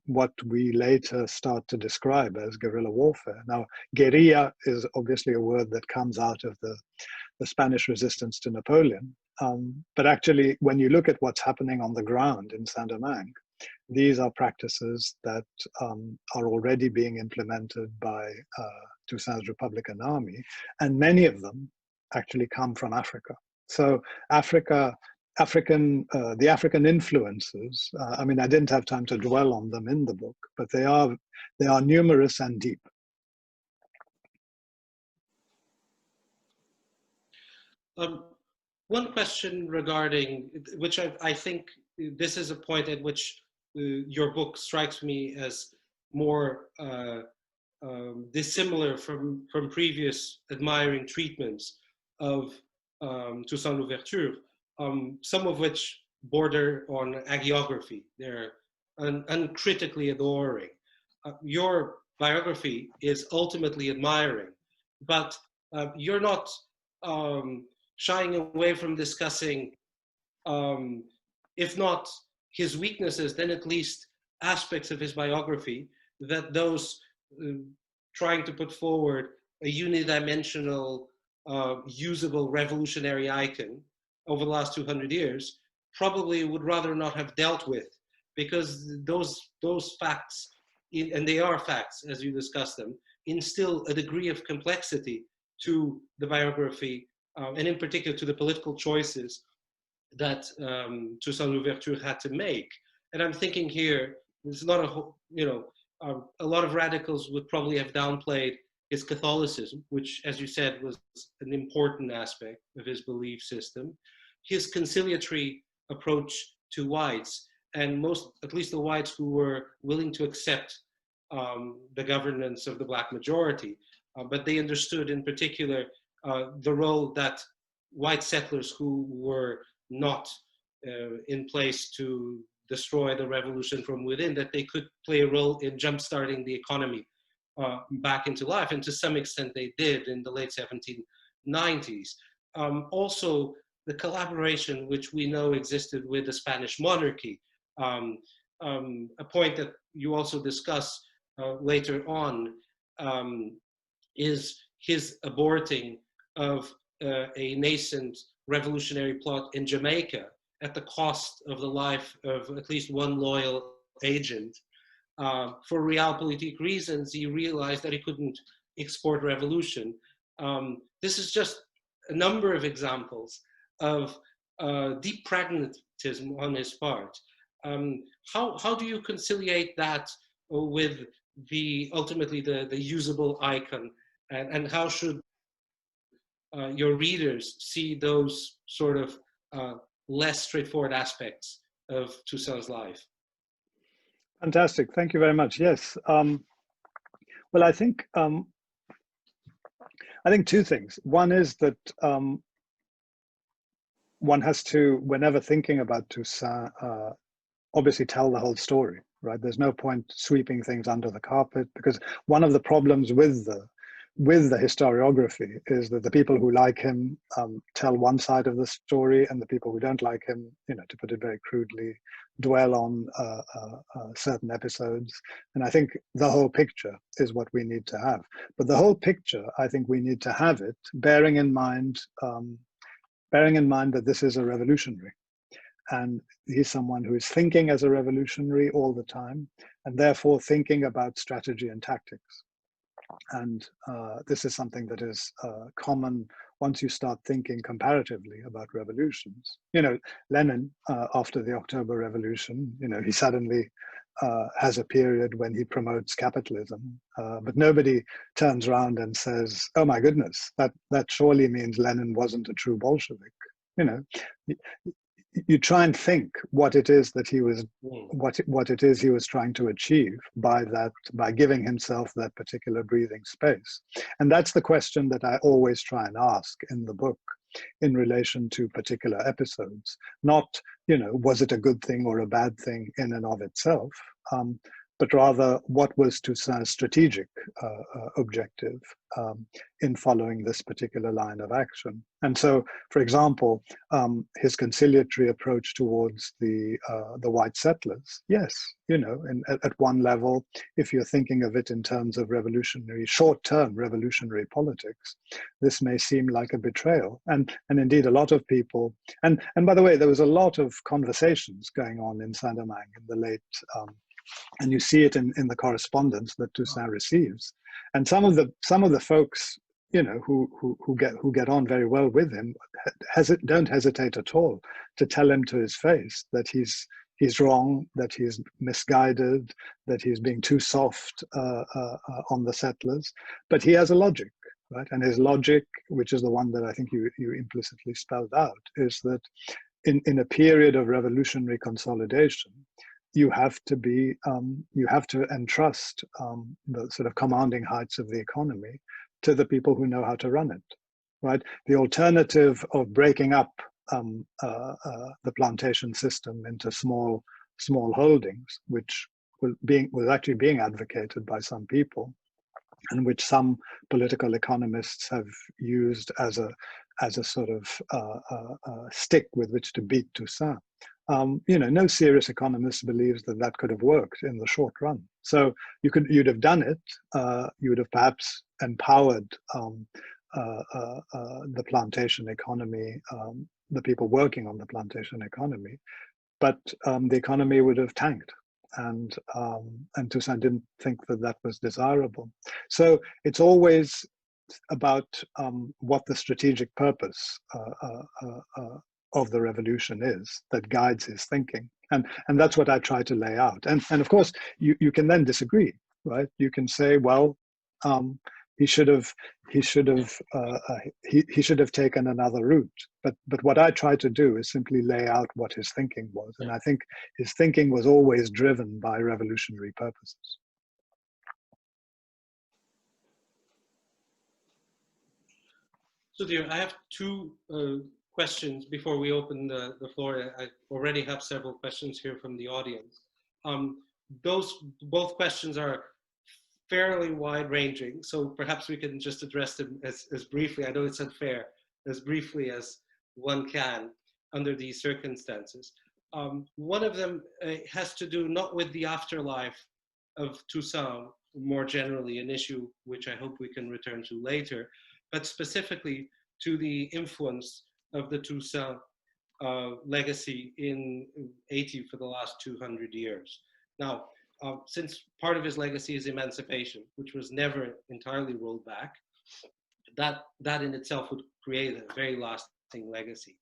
what we later start to describe as guerrilla warfare. Now, guerrilla is obviously a word that comes out of the Spanish resistance to Napoleon. But actually, when you look at what's happening on the ground in Saint-Domingue, these are practices that are already being implemented by Toussaint's Republican Army, and many of them actually come from Africa. So the African influences, I mean, I didn't have time to dwell on them in the book, but they are numerous and deep. One question regarding, which I think this is a point at which your book strikes me as more dissimilar from previous admiring treatments of Toussaint Louverture, some of which border on hagiography. They're uncritically adoring. Your biography is ultimately admiring, but you're not shying away from discussing, if not his weaknesses, then at least aspects of his biography that those trying to put forward a unidimensional, usable revolutionary icon over the last 200 years probably would rather not have dealt with, because those facts, and they are facts as you discuss them, instill a degree of complexity to the biography, and in particular to the political choices that Toussaint Louverture had to make. And I'm thinking here, there's not a lot of radicals would probably have downplayed his Catholicism, which, as you said, was an important aspect of his belief system, his conciliatory approach to whites, and at least the whites who were willing to accept the governance of the Black majority, but they understood in particular the role that white settlers who were not in place to destroy the revolution from within, that they could play a role in jumpstarting the economy back into life, and to some extent they did in the late 1790s. Also, the collaboration which we know existed with the Spanish monarchy, a point that you also discuss later on, is his aborting of a nascent revolutionary plot in Jamaica at the cost of the life of at least one loyal agent. For realpolitik reasons, he realized that he couldn't export revolution. This is just a number of examples of deep pragmatism on his part. How do you conciliate that with ultimately the usable icon, and how should your readers see those sort of less straightforward aspects of Toussaint's life? Fantastic, thank you very much. Yes, well, I think two things. One is that one has to, whenever thinking about Toussaint, obviously tell the whole story, right? There's no point sweeping things under the carpet, because one of the problems with the historiography is that the people who like him tell one side of the story, and the people who don't like him, to put it very crudely, dwell on certain episodes. And I think the whole picture is what we need to have. But the whole picture, I think we need to have it, bearing in mind that this is a revolutionary. And he's someone who is thinking as a revolutionary all the time, and therefore thinking about strategy and tactics. And this is something that is common once you start thinking comparatively about revolutions. Lenin, after the October Revolution, he suddenly has a period when he promotes capitalism, but nobody turns around and says, "Oh my goodness, that surely means Lenin wasn't a true Bolshevik." You try and think what it is that he was, what it is he was trying to achieve by giving himself that particular breathing space. And that's the question that I always try and ask in the book in relation to particular episodes. Not, was it a good thing or a bad thing in and of itself, but rather what was Toussaint's strategic objective in following this particular line of action. And so, for example, his conciliatory approach towards the white settlers, yes, at one level, if you're thinking of it in terms of short-term revolutionary politics, this may seem like a betrayal. And indeed, a lot of people, and by the way, there was a lot of conversations going on in Saint-Domingue in the late, and you see it in the correspondence that Toussaint receives. And some of the folks, you know, who get on very well with him, don't hesitate at all to tell him to his face that he's wrong, that he's misguided, that he's being too soft on the settlers. But he has a logic, right? And his logic, which is the one that I think you implicitly spelled out, is that in a period of revolutionary consolidation, you have to entrust the sort of commanding heights of the economy to the people who know how to run it, right? The alternative of breaking up the plantation system into small holdings, which was actually being advocated by some people, and which some political economists have used as a sort of stick with which to beat Toussaint. You know, no serious economist believes that that could have worked in the short run. So you'd have done it. You would have perhaps empowered the plantation economy, the people working on the plantation economy, but the economy would have tanked, and Toussaint didn't think that that was desirable. So it's always about what the strategic purpose of the revolution is that guides his thinking, and that's what I try to lay out. And of course, you can then disagree, right? You can say, well, he should have taken another route. But what I try to do is simply lay out what his thinking was, and I think his thinking was always driven by revolutionary purposes. Sudhir, I have two questions before we open the floor. I already have several questions here from the audience. Both questions are fairly wide-ranging, so perhaps we can just address them as briefly. I know it's unfair, as briefly as one can under these circumstances. One of them has to do not with the afterlife of Toussaint, more generally, an issue which I hope we can return to later, but specifically to the influence of the Toussaint legacy in Haiti for the last 200 years. Now, since part of his legacy is emancipation, which was never entirely rolled back, that in itself would create a very lasting legacy.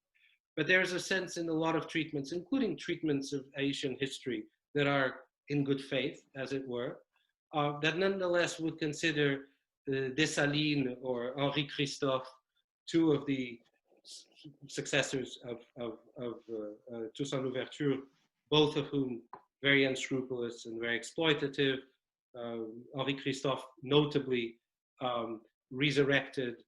But there's a sense in a lot of treatments, including treatments of Haitian history that are in good faith, as it were, that nonetheless would consider Dessalines or Henri Christophe, two of the successors of Toussaint Louverture, both of whom very unscrupulous and very exploitative. Henri Christophe notably resurrected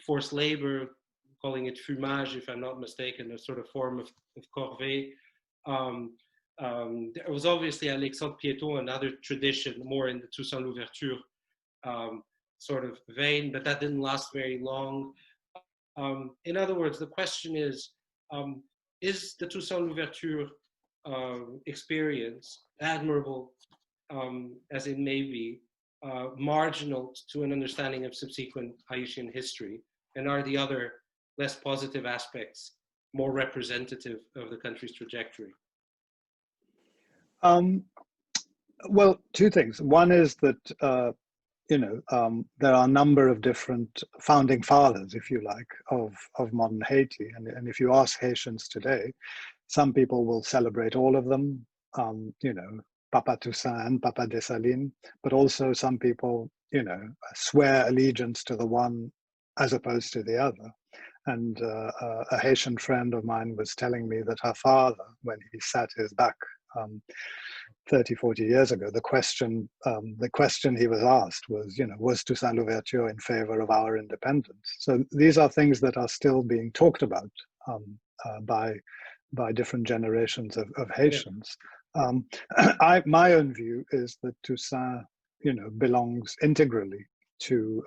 forced labor, calling it fumage, if I'm not mistaken, a sort of form of corvée. There was obviously Alexandre Piéton, another tradition, more in the Toussaint Louverture sort of vein, but that didn't last very long. In other words, the question is the Toussaint Louverture experience, admirable as it may be, marginal to an understanding of subsequent Haitian history? And are the other less positive aspects more representative of the country's trajectory? Well, two things. One is that there are a number of different founding fathers, if you like, of modern Haiti. And if you ask Haitians today, some people will celebrate all of them, Papa Toussaint, Papa Dessalines, but also some people, swear allegiance to the one as opposed to the other. And a Haitian friend of mine was telling me that her father, when he sat his back 30, 40 years ago, the question he was asked was, was Toussaint Louverture in favor of our independence? So these are things that are still being talked about by different generations of Haitians. My own view is that Toussaint, belongs integrally to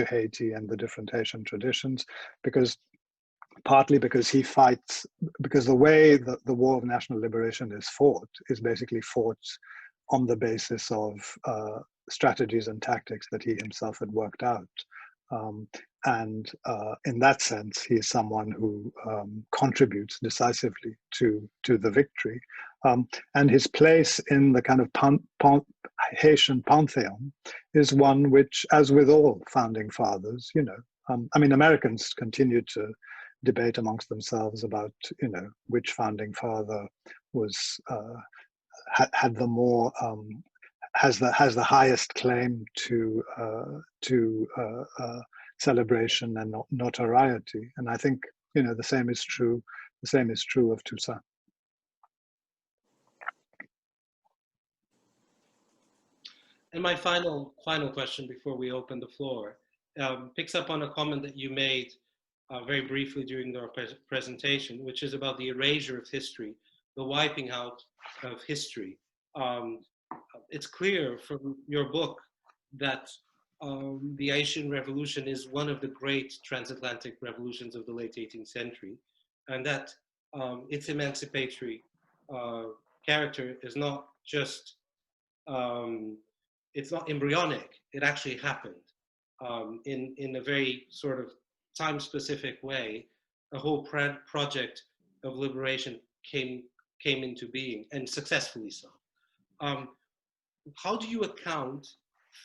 Haiti and the different Haitian traditions, partly because he fights, because the way that the War of National Liberation is fought is basically fought on the basis of strategies and tactics that he himself had worked out. And in that sense, he is someone who contributes decisively to the victory. And his place in the kind of Haitian pantheon is one which, as with all founding fathers, you know, I mean, Americans continue to debate amongst themselves about, you know, which founding father was had the more has the highest claim to celebration and notoriety. And I think, you know, the same is true. The same is true of Toussaint. And my final question before we open the floor picks up on a comment that you made very briefly during our presentation, which is about the erasure of history, the wiping out of history. It's clear from your book that the Haitian Revolution is one of the great transatlantic revolutions of the late 18th century, and that its emancipatory character is not just it's not embryonic, it actually happened in a very sort of time-specific way. A whole project of liberation came into being, and successfully so. How do you account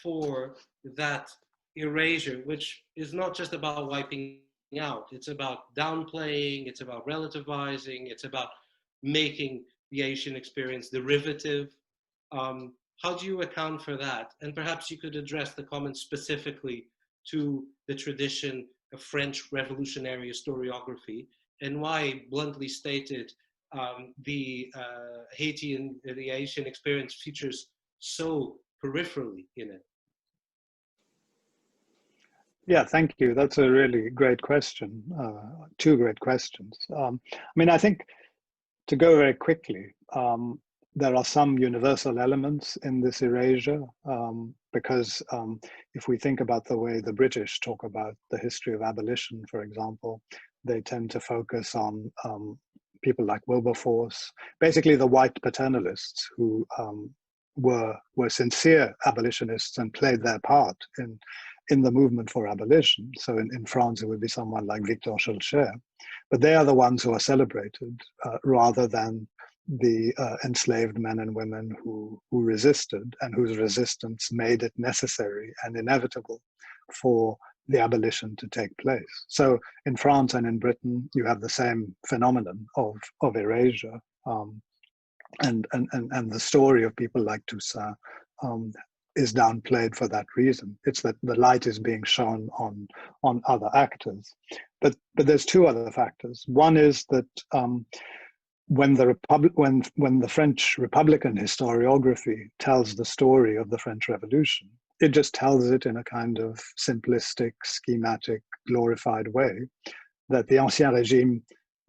for that erasure, which is not just about wiping out, it's about downplaying, it's about relativizing, it's about making the Haitian experience derivative? How do you account for that? And perhaps you could address the comment specifically to the tradition of French revolutionary historiography, and why, bluntly stated, the Haitian experience features so peripherally in it. Yeah, thank you. That's a really great question. Two great questions. I mean, I think, to go very quickly, there are some universal elements in this erasure, because if we think about the way the British talk about the history of abolition, for example, they tend to focus on people like Wilberforce, basically the white paternalists who were sincere abolitionists and played their part in the movement for abolition. So in France, it would be someone like Victor Schœlcher, but they are the ones who are celebrated rather than the enslaved men and women who resisted, and whose resistance made it necessary and inevitable for the abolition to take place. So in France and in Britain, you have the same phenomenon of erasure, and the story of people like Toussaint is downplayed for that reason. It's that the light is being shone on other actors. But there's two other factors. One is that when the French Republican historiography tells the story of the French Revolution, it just tells it in a kind of simplistic, schematic, glorified way, that the Ancien Régime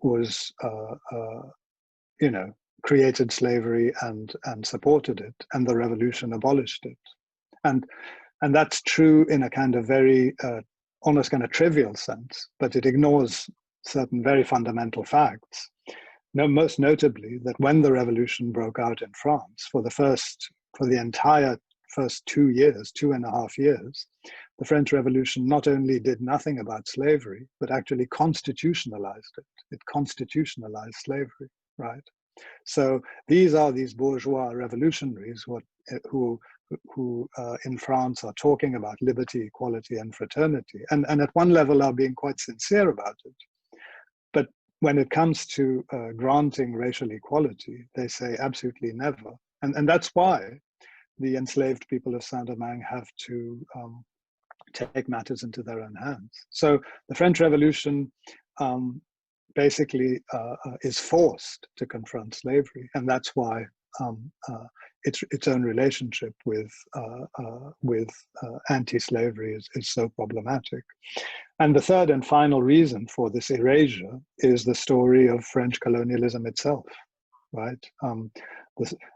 was, you know, created slavery and supported it, and the revolution abolished it. And that's true in a kind of very, almost kind of trivial sense, but it ignores certain very fundamental facts. Most notably, that when the revolution broke out in France, for the entire first 2 years, 2.5 years, the French Revolution not only did nothing about slavery, but actually constitutionalized it. It constitutionalized slavery, right? So these are these bourgeois revolutionaries who in France are talking about liberty, equality, and fraternity, and at one level are being quite sincere about it. But when it comes to granting racial equality, they say absolutely never. And that's why the enslaved people of Saint-Domingue have to take matters into their own hands. So the French Revolution basically is forced to confront slavery, and that's why its own relationship with anti-slavery is so problematic. And the third and final reason for this erasure is the story of French colonialism itself, right?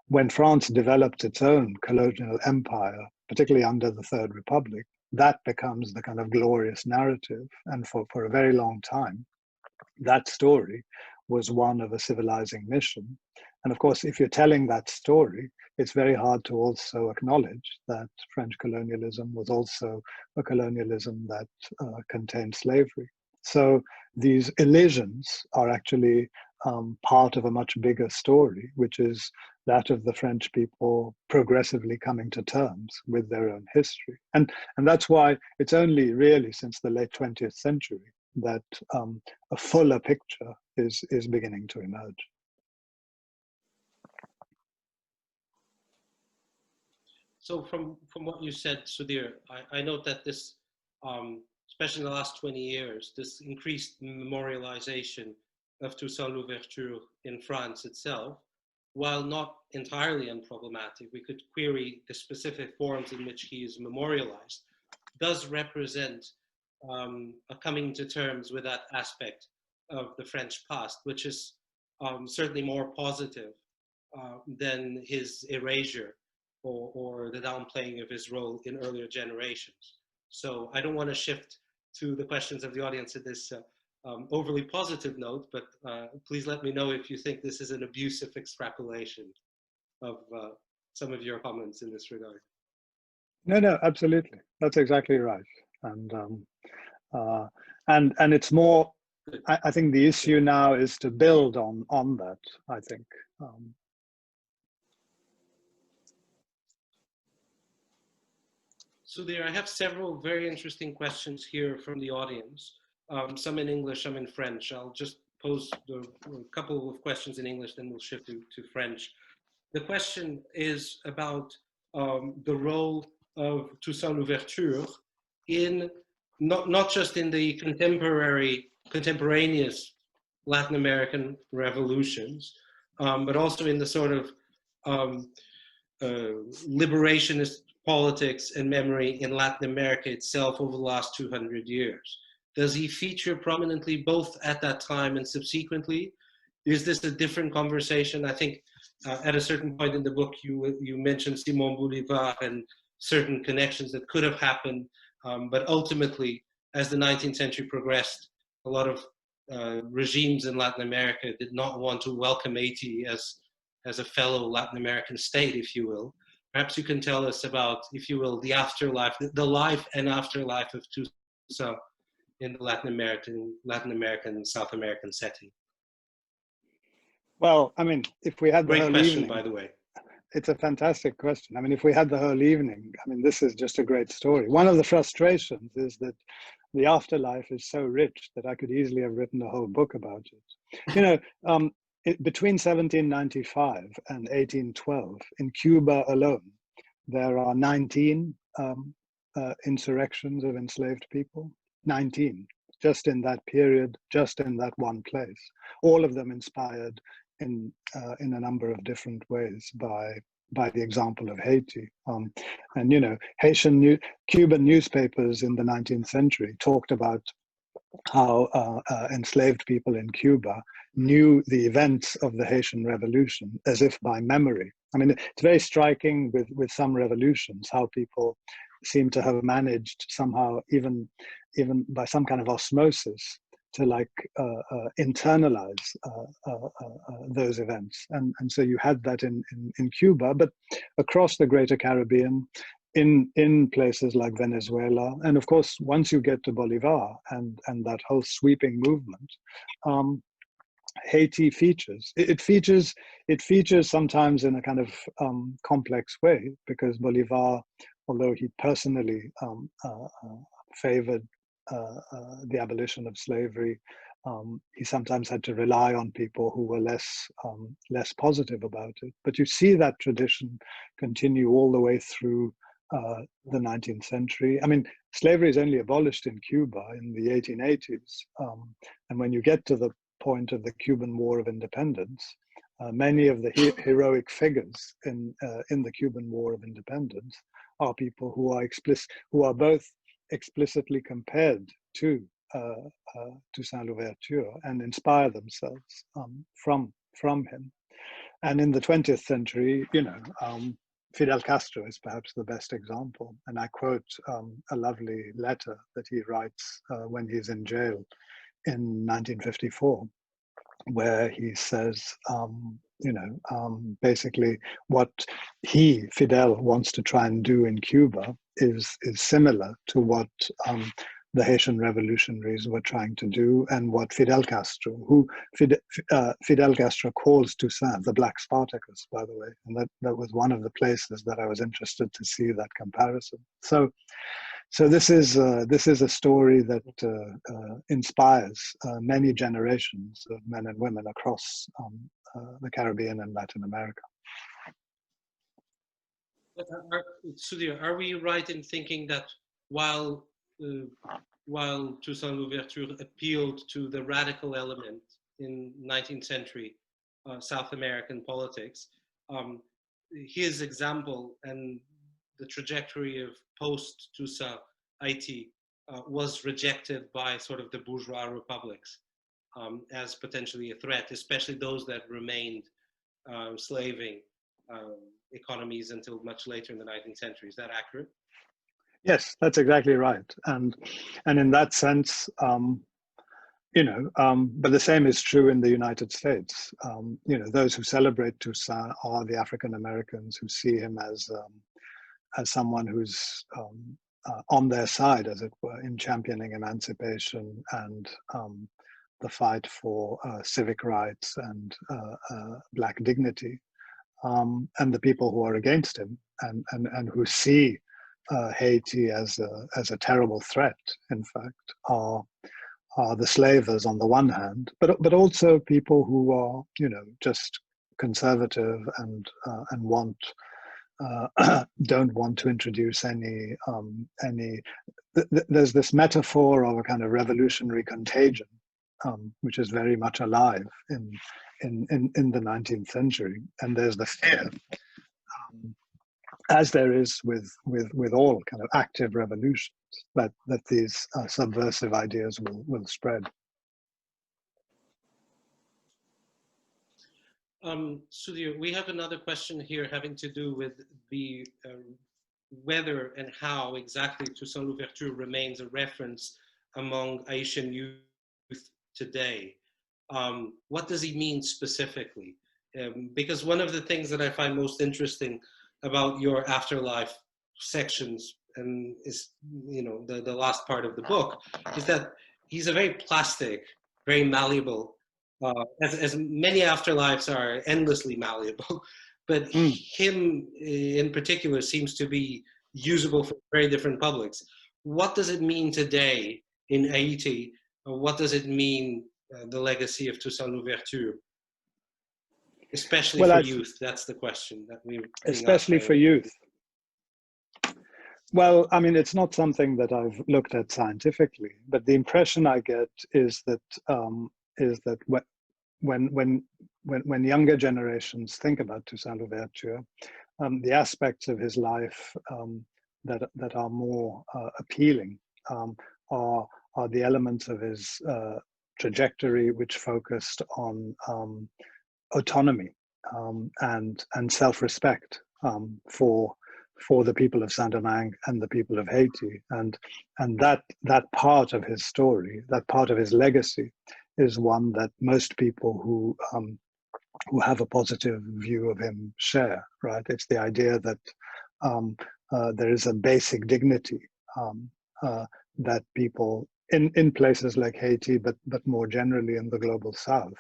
When France developed its own colonial empire, particularly under the Third Republic, that becomes the kind of glorious narrative. And for a very long time, that story was one of a civilizing mission. And of course, if you're telling that story, it's very hard to also acknowledge that French colonialism was also a colonialism that contained slavery. So these elisions are actually part of a much bigger story, which is that of the French people progressively coming to terms with their own history. And that's why it's only really since the late 20th century that a fuller picture is beginning to emerge. So from what you said, Sudhir, I note that this, especially in the last 20 years, this increased memorialization of Toussaint Louverture in France itself, while not entirely unproblematic, we could query the specific forms in which he is memorialized, does represent a coming to terms with that aspect of the French past, which is certainly more positive than his erasure or the downplaying of his role in earlier generations. So I don't want to shift to the questions of the audience at this overly positive note, but please let me know if you think this is an abusive extrapolation of some of your comments in this regard. No, absolutely. That's exactly right. And it's more, I think the issue now is to build on that, I think. Sudhir, I have several very interesting questions here from the audience, some in English, some in French. I'll just pose a couple of questions in English, then we'll shift to French. The question is about the role of Toussaint Louverture in, not just in the contemporaneous Latin American revolutions, but also in the sort of liberationist politics and memory in Latin America itself over the last 200 years. Does he feature prominently both at that time and subsequently? Is this a different conversation? I think at a certain point in the book, you mentioned Simon Bolivar and certain connections that could have happened, but ultimately, as the 19th century progressed, a lot of regimes in Latin America did not want to welcome Haiti as a fellow Latin American state, if you will. Perhaps you can tell us about, if you will, the afterlife, the life and afterlife of Toussaint in the Latin American, South American setting. Well, I mean, if we had the whole question, evening, by the way. It's a fantastic question. I mean, if we had the whole evening, I mean, this is just a great story. One of the frustrations is that the afterlife is so rich that I could easily have written a whole book about it. You know, between 1795 and 1812, in Cuba alone, there are 19 insurrections of enslaved people. 19, just in that period, just in that one place. All of them inspired in a number of different ways by the example of Haiti. And, you know, Cuban newspapers in the 19th century talked about how enslaved people in Cuba knew the events of the Haitian Revolution as if by memory. I mean, it's very striking with some revolutions, how people seem to have managed somehow, even by some kind of osmosis, to like internalize those events. And so you had that in Cuba, but across the Greater Caribbean, in places like Venezuela, and of course, once you get to Bolivar and that whole sweeping movement, Haiti features. It features sometimes in a kind of complex way, because Bolivar, although he personally favored the abolition of slavery, he sometimes had to rely on people who were less positive about it. But you see that tradition continue all the way through the 19th century. I mean, slavery is only abolished in Cuba in the 1880s, and when you get to the point of the Cuban War of Independence, many of the heroic figures in the Cuban War of Independence are people who are both explicitly compared to Toussaint Louverture and inspire themselves from him. And in the 20th century, you know, Fidel Castro is perhaps the best example. And I quote a lovely letter that he writes when he's in jail in 1954, where he says, you know, basically what Fidel wants to try and do in Cuba is similar to what the Haitian revolutionaries were trying to do, and what Fidel Castro, Fidel Castro calls Toussaint the Black Spartacus, by the way, and that was one of the places that I was interested to see that comparison. So this is a story that inspires many generations of men and women across the Caribbean and Latin America. Sudhir, are we right in thinking that while Toussaint Louverture appealed to the radical element in 19th century South American politics, his example and the trajectory of post-Toussaint Haiti was rejected by sort of the bourgeois republics as potentially a threat, especially those that remained slaving economies until much later in the 19th century. Is that accurate? Yes, that's exactly right. And in that sense, but the same is true in the United States. Those who celebrate Toussaint are the African Americans who see him as someone who's on their side, as it were, in championing emancipation and the fight for civic rights and Black dignity. And the people who are against him and who see Haiti as a terrible threat, in fact, are the slavers on the one hand, but also people who are, just conservative and want don't want to introduce any. There's this metaphor of a kind of revolutionary contagion, which is very much alive in the 19th century, and there's the fear, as there is with all kind of active revolutions, that these subversive ideas will spread. Sudhir, we have another question here having to do with the whether and how exactly Toussaint Louverture remains a reference among Haitian youth today. What does he mean specifically? Because one of the things that I find most interesting about your afterlife sections, and is the last part of the book, is that he's a very plastic, very malleable, as many afterlives are endlessly malleable, but him in particular seems to be usable for very different publics. What does it mean today in Haiti? What does it mean, the legacy of Toussaint Louverture? Especially for youth, that's the question that we. Especially for youth. Well, I mean, it's not something that I've looked at scientifically, but the impression I get is that when younger generations think about Toussaint Louverture, the aspects of his life that are more appealing are the elements of his trajectory which focused on autonomy and self-respect for the people of Saint-Domingue and the people of Haiti, and that part of his story, that part of his legacy, is one that most people who have a positive view of him share. Right? It's the idea that there is a basic dignity that people in places like Haiti, but more generally in the global South,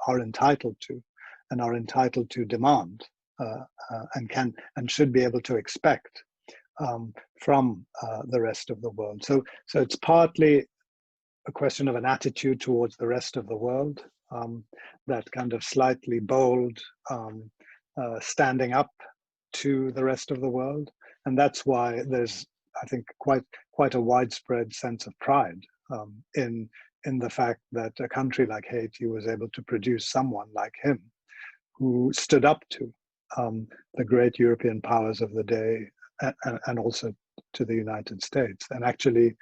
are entitled to, and are entitled to demand, and should be able to expect from the rest of the world. So it's partly a question of an attitude towards the rest of the world, that kind of slightly bold, standing up to the rest of the world, and that's why there's, I think, quite a widespread sense of pride in the fact that a country like Haiti was able to produce someone like him, who stood up to the great European powers of the day, and also to the United States, and actually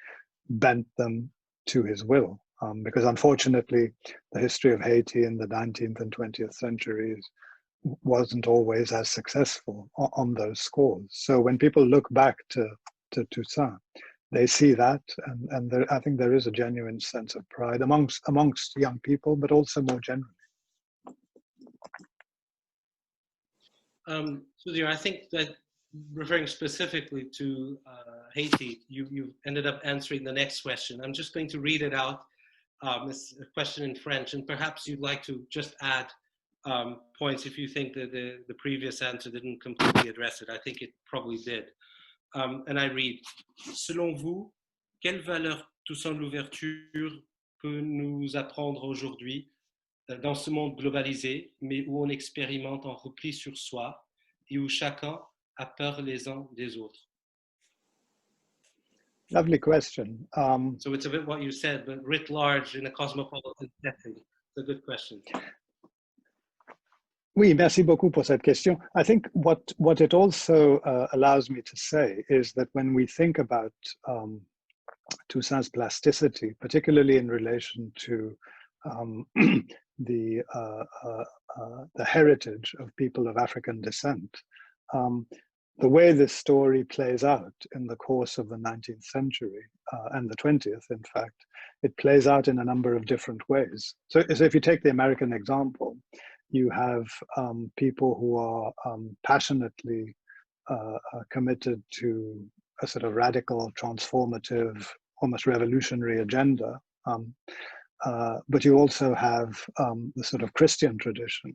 bent them to his will. Because unfortunately, the history of Haiti in the 19th and 20th centuries wasn't always as successful on those scores. So when people look back to Toussaint, they see that, and I think there is a genuine sense of pride amongst young people, but also more generally. Sudhir, I think that referring specifically to Haiti, you ended up answering the next question. I'm just going to read it out. It's a question in French, and perhaps you'd like to just add points if you think that the previous answer didn't completely address it. I think it probably did. And I read, selon vous, quelle valeur Toussaint Louverture peut nous apprendre aujourd'hui dans ce monde globalisé, mais où on expérimente en repli sur soi et où chacun a peur les uns des autres? Lovely question. So it's a bit what you said, but writ large in a cosmopolitan setting. It's a good question. Oui, merci beaucoup pour cette question. I think what it also allows me to say is that when we think about Toussaint's plasticity, particularly in relation to the heritage of people of African descent, the way this story plays out in the course of the 19th century and the 20th, in fact, it plays out in a number of different ways. So if you take the American example, you have people who are passionately committed to a sort of radical, transformative, almost revolutionary agenda. But you also have the sort of Christian tradition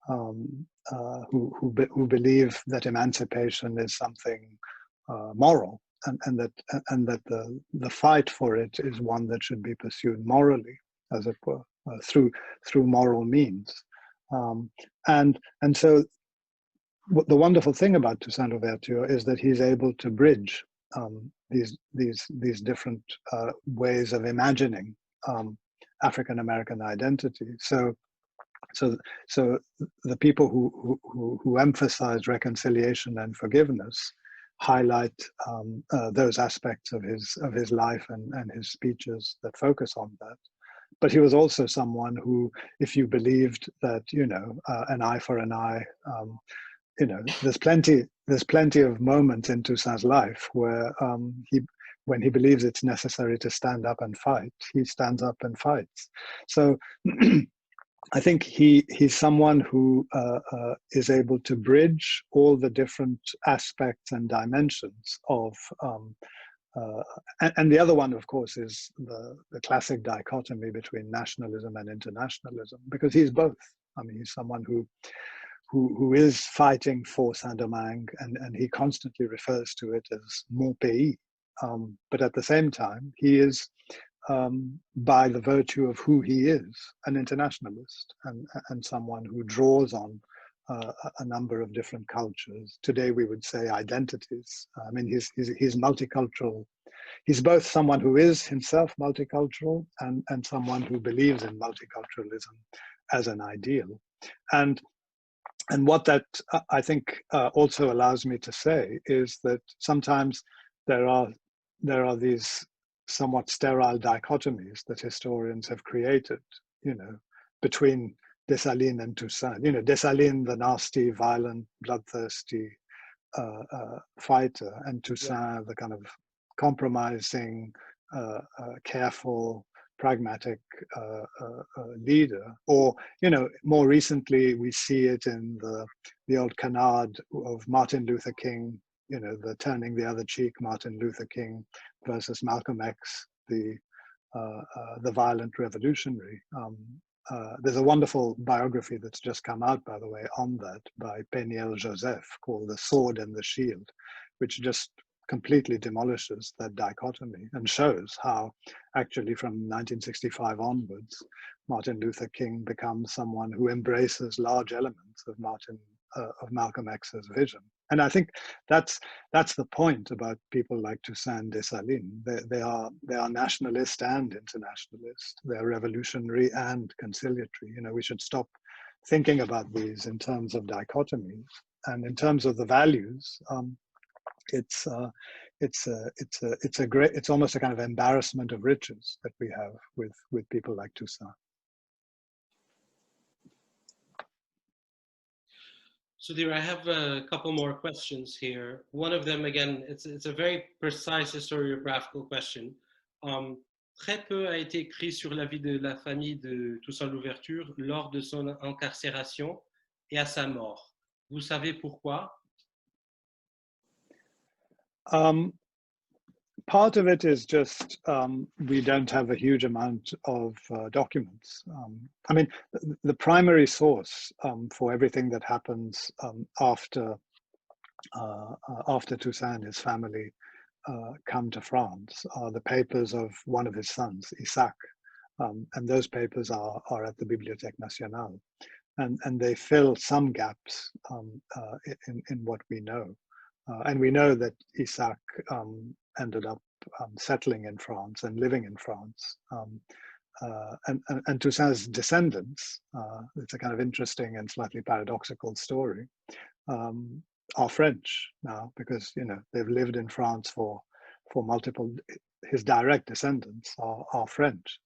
who believe that emancipation is something moral, and that the fight for it is one that should be pursued morally, as it were, through moral means. And so the wonderful thing about Toussaint Louverture is that he's able to bridge these different ways of imagining African American identity. So the people who emphasize reconciliation and forgiveness highlight those aspects of his life and his speeches that focus on that. But he was also someone who, if you believed that, an eye for an eye, there's plenty of moments in Toussaint's life where when he believes it's necessary to stand up and fight, he stands up and fights. So I think he's someone who is able to bridge all the different aspects and dimensions of and the other one, of course, is the classic dichotomy between nationalism and internationalism, because he's both. I mean, he's someone who is fighting for Saint-Domingue, and he constantly refers to it as mon pays. But at the same time, he is, by the virtue of who he is, an internationalist and someone who draws on a number of different cultures. Today we would say identities. I mean, he's multicultural. He's both someone who is himself multicultural and someone who believes in multiculturalism as an ideal. And what that I think also allows me to say is that sometimes there are these somewhat sterile dichotomies that historians have created, between Dessalines and Toussaint. Dessalines, the nasty, violent, bloodthirsty fighter, and Toussaint, the kind of compromising, careful, pragmatic leader. Or, more recently, we see it in the old canard of Martin Luther King, the turning the other cheek, Martin Luther King versus Malcolm X, the violent revolutionary. There's a wonderful biography that's just come out, by the way, on that by Peniel Joseph, called The Sword and the Shield, which just completely demolishes that dichotomy and shows how actually from 1965 onwards, Martin Luther King becomes someone who embraces large elements of Malcolm X's vision. And I think that's the point about people like Toussaint Dessalines. They are nationalist and internationalist. They're revolutionary and conciliatory. We should stop thinking about these in terms of dichotomies. And in terms of the values, it's almost a kind of embarrassment of riches that we have with people like Toussaint. Sudhir, I have a couple more questions here. One of them, again, it's a very precise historiographical question. Très peu a été écrit sur la vie de la famille de Toussaint Louverture lors de son incarcération et à sa mort. Vous savez pourquoi? Part of it is just we don't have a huge amount of documents. I mean, the primary source for everything that happens after Toussaint and his family come to France are the papers of one of his sons, Isaac, and those papers are at the Bibliothèque Nationale, and they fill some gaps in what we know. And we know that Isaac ended up settling in France and living in France. And Toussaint's descendants, it's a kind of interesting and slightly paradoxical story, are French now, because they've lived in France for multiple. His direct descendants are French.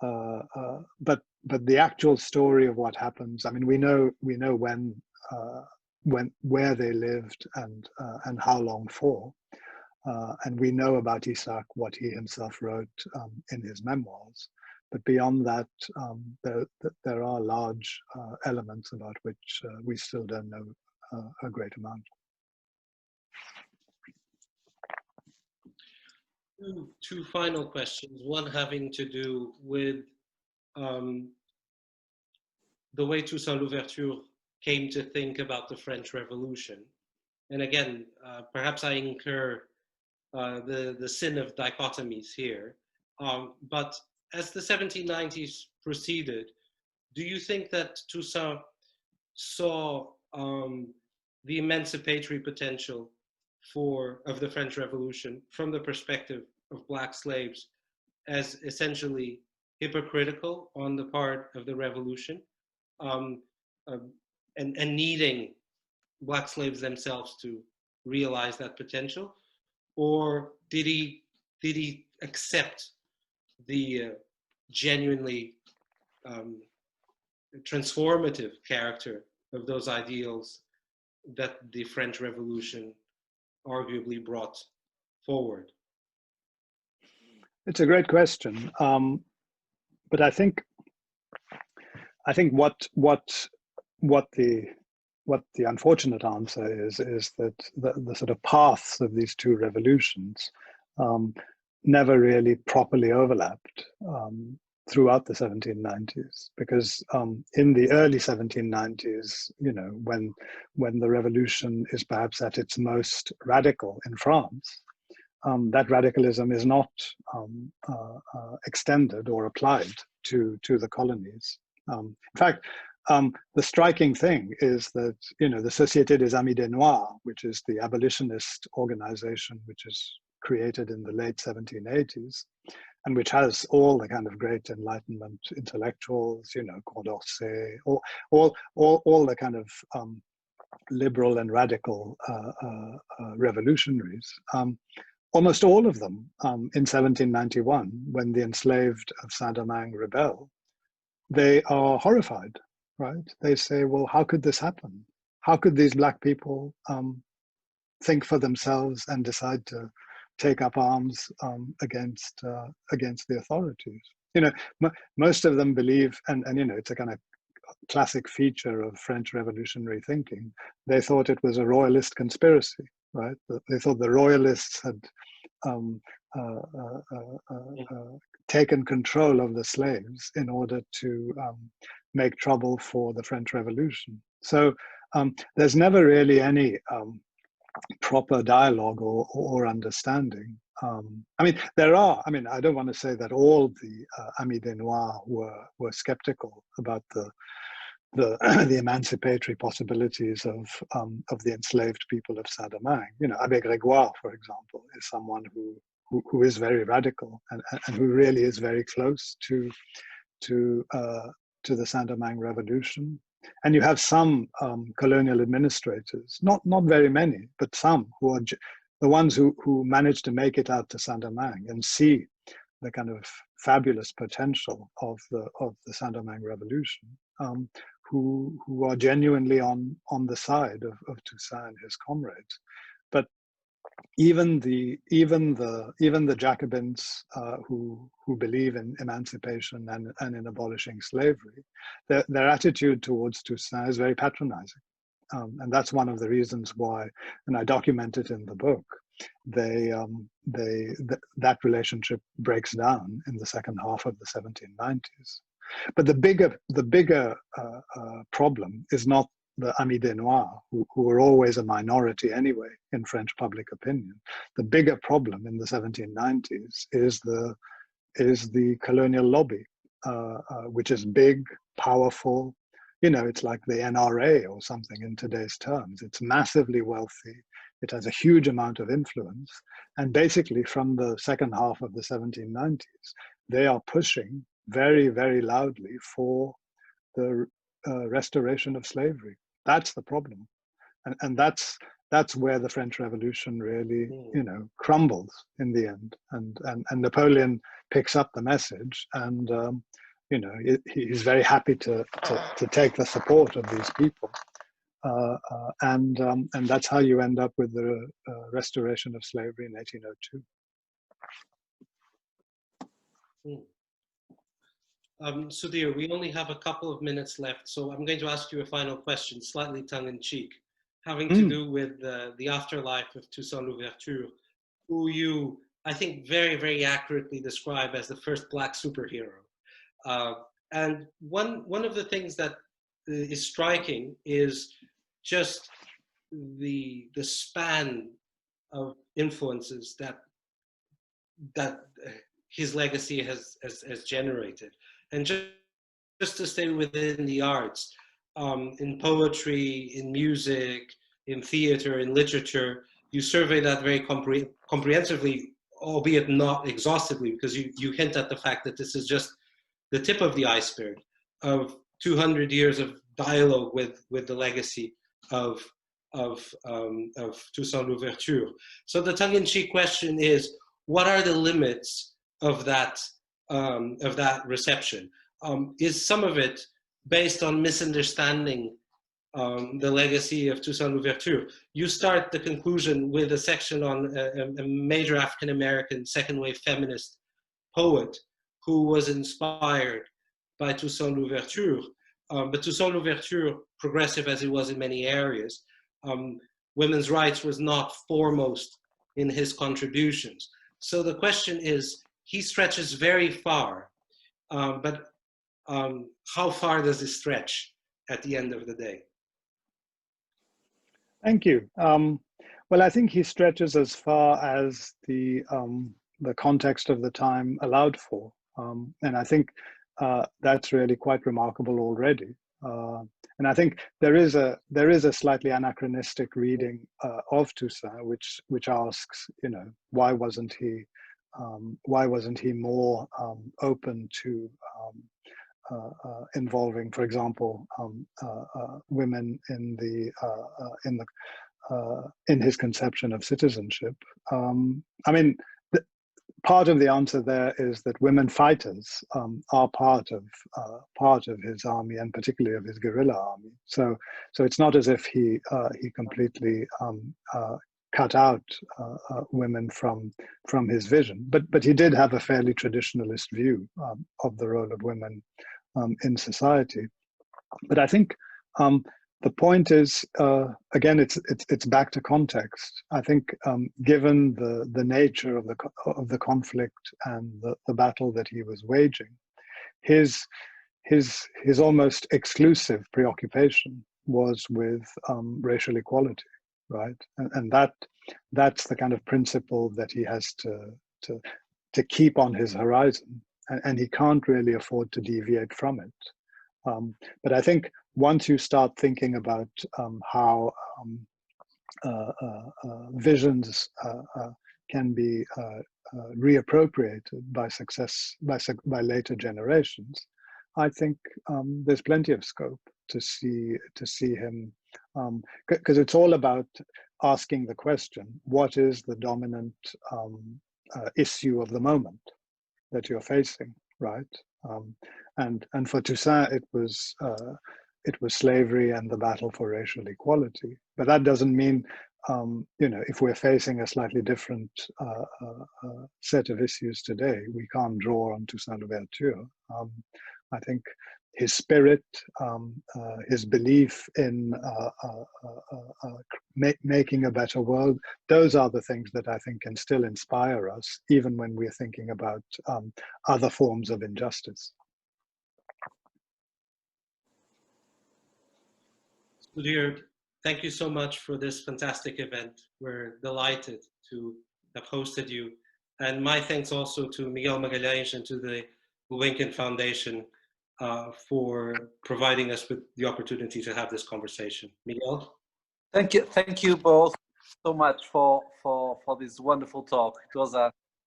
But the actual story of what happens, I mean, we know when where they lived and how long for, and we know about Isaac what he himself wrote in his memoirs. But beyond that, there are large elements about which we still don't know a great amount. Two final questions, one having to do with the way Toussaint Louverture came to think about the French Revolution. And again, perhaps I incur the sin of dichotomies here, but as the 1790s proceeded, do you think that Toussaint saw the emancipatory potential of the French Revolution from the perspective of Black slaves as essentially hypocritical on the part of the revolution, and needing Black slaves themselves to realize that potential? Or did he accept the genuinely transformative character of those ideals that the French Revolution arguably brought forward? It's a great question, but I think what the unfortunate answer is that the sort of paths of these two revolutions never really properly overlapped throughout the 1790s, because in the early 1790s, when the revolution is perhaps at its most radical in France, that radicalism is not extended or applied to the colonies. In fact, the striking thing is that the Société des Amis des Noirs, which is the abolitionist organization which is created in the late 1780s, and which has all the kind of great Enlightenment intellectuals, Condorcet, all the kind of liberal and radical revolutionaries. Almost all of them in 1791, when the enslaved of Saint-Domingue rebel, they are horrified, right? They say, well, how could this happen? How could these Black people think for themselves and decide to take up arms against the authorities? Most of them believe, and it's a kind of classic feature of French revolutionary thinking, they thought it was a royalist conspiracy, right? They thought the royalists had taken control of the slaves in order to make trouble for the French Revolution. So there's never really any proper dialogue or understanding. I mean, I don't want to say that all the Amis des Noirs were skeptical about the emancipatory possibilities of the enslaved people of Saint-Domingue. Abbé Grégoire, for example, is someone who is very radical and who really is very close to the Saint-Domingue Revolution. And you have some colonial administrators, not very many, but some who are the ones who managed to make it out to Saint-Domingue and see the kind of fabulous potential of the Saint-Domingue Revolution, who are genuinely on the side of Toussaint and his comrades. But even the Jacobins who believe in emancipation and in abolishing slavery, their attitude towards Toussaint is very patronizing. And that's one of the reasons why, and I document it in the book, that relationship breaks down in the second half of the 1790s. But the bigger problem is not the Amis des Noirs, who were always a minority anyway in French public opinion. The bigger problem in the 1790s is the colonial lobby, which is big, powerful. You know, it's like the NRA or something in today's terms. It's massively wealthy. It has a huge amount of influence. And basically from the second half of the 1790s, they are pushing very, very loudly for the restoration of slavery. That's the problem. And that's where the French Revolution really, you know, crumbles in the end. And Napoleon picks up the message, and you know, he's very happy to take the support of these people. And that's how you end up with the restoration of slavery in 1802. Sudhir, we only have a couple of minutes left, so I'm going to ask you a final question, slightly tongue-in-cheek, having to do with the afterlife of Toussaint Louverture, who you, I think, very, very accurately describe as the first Black superhero. And one of the things that is striking is just the span of influences that his legacy has generated. And just to stay within the arts, in poetry, in music, in theater, in literature, you survey that very comprehensively, albeit not exhaustively, because you hint at the fact that this is just the tip of the iceberg of 200 years of dialogue with the legacy of Toussaint Louverture. So the tongue-in-cheek question is, what are the limits of that reception? Is some of it based on misunderstanding the legacy of Toussaint Louverture? You start the conclusion with a section on a major African-American second-wave feminist poet who was inspired by Toussaint Louverture. But Toussaint Louverture, progressive as he was in many areas, women's rights was not foremost in his contributions. So the question is, he stretches very far, but how far does he stretch at the end of the day? Thank you. Well, I think he stretches as far as the context of the time allowed for, and I think that's really quite remarkable already. And I think there is a slightly anachronistic reading of Toussaint, which asks, you know, why wasn't he more open to involving, for example, women in his conception of citizenship? I mean, part of the answer there is that women fighters are part of his army, and particularly of his guerrilla army. So it's not as if he completely cut out women from his vision, but he did have a fairly traditionalist view of the role of women in society. But I think the point is, again, it's back to context. I think, given the nature of the conflict and the battle that he was waging, his almost exclusive preoccupation was with racial equality, right? And that's the kind of principle that he has to keep on his horizon, and he can't really afford to deviate from it. But I think once you start thinking about how visions can be reappropriated by later generations, I think there's plenty of scope to see him, because it's all about asking the question: what is the dominant issue of the moment that you're facing, right? And for Toussaint, it was slavery and the battle for racial equality. But that doesn't mean, you know, if we're facing a slightly different set of issues today, we can't draw on Toussaint Louverture. I think his spirit, his belief in making a better world. Those are the things that I think can still inspire us, even when we're thinking about other forms of injustice. Sudhir, thank you so much for this fantastic event. We're delighted to have hosted you. And my thanks also to Miguel Magalhães and to the Gulbenkian Foundation for providing us with the opportunity to have this conversation. Miguel? Thank you both so much for this wonderful talk. It was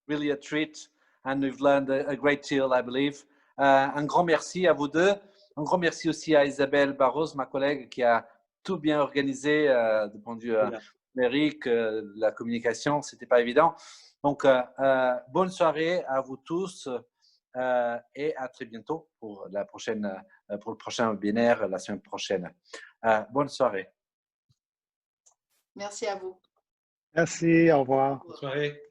really a treat and we've learned a great deal, I believe. Un grand merci à vous deux. Un grand merci aussi à Isabelle Barros, ma collègue, qui a tout bien organisé du point de vue numérique, la communication, c'était pas évident. Donc, bonne soirée à vous tous et à très bientôt pour le prochain webinaire la semaine prochaine. Bonne soirée. Merci à vous. Merci, au revoir. Bonne soirée.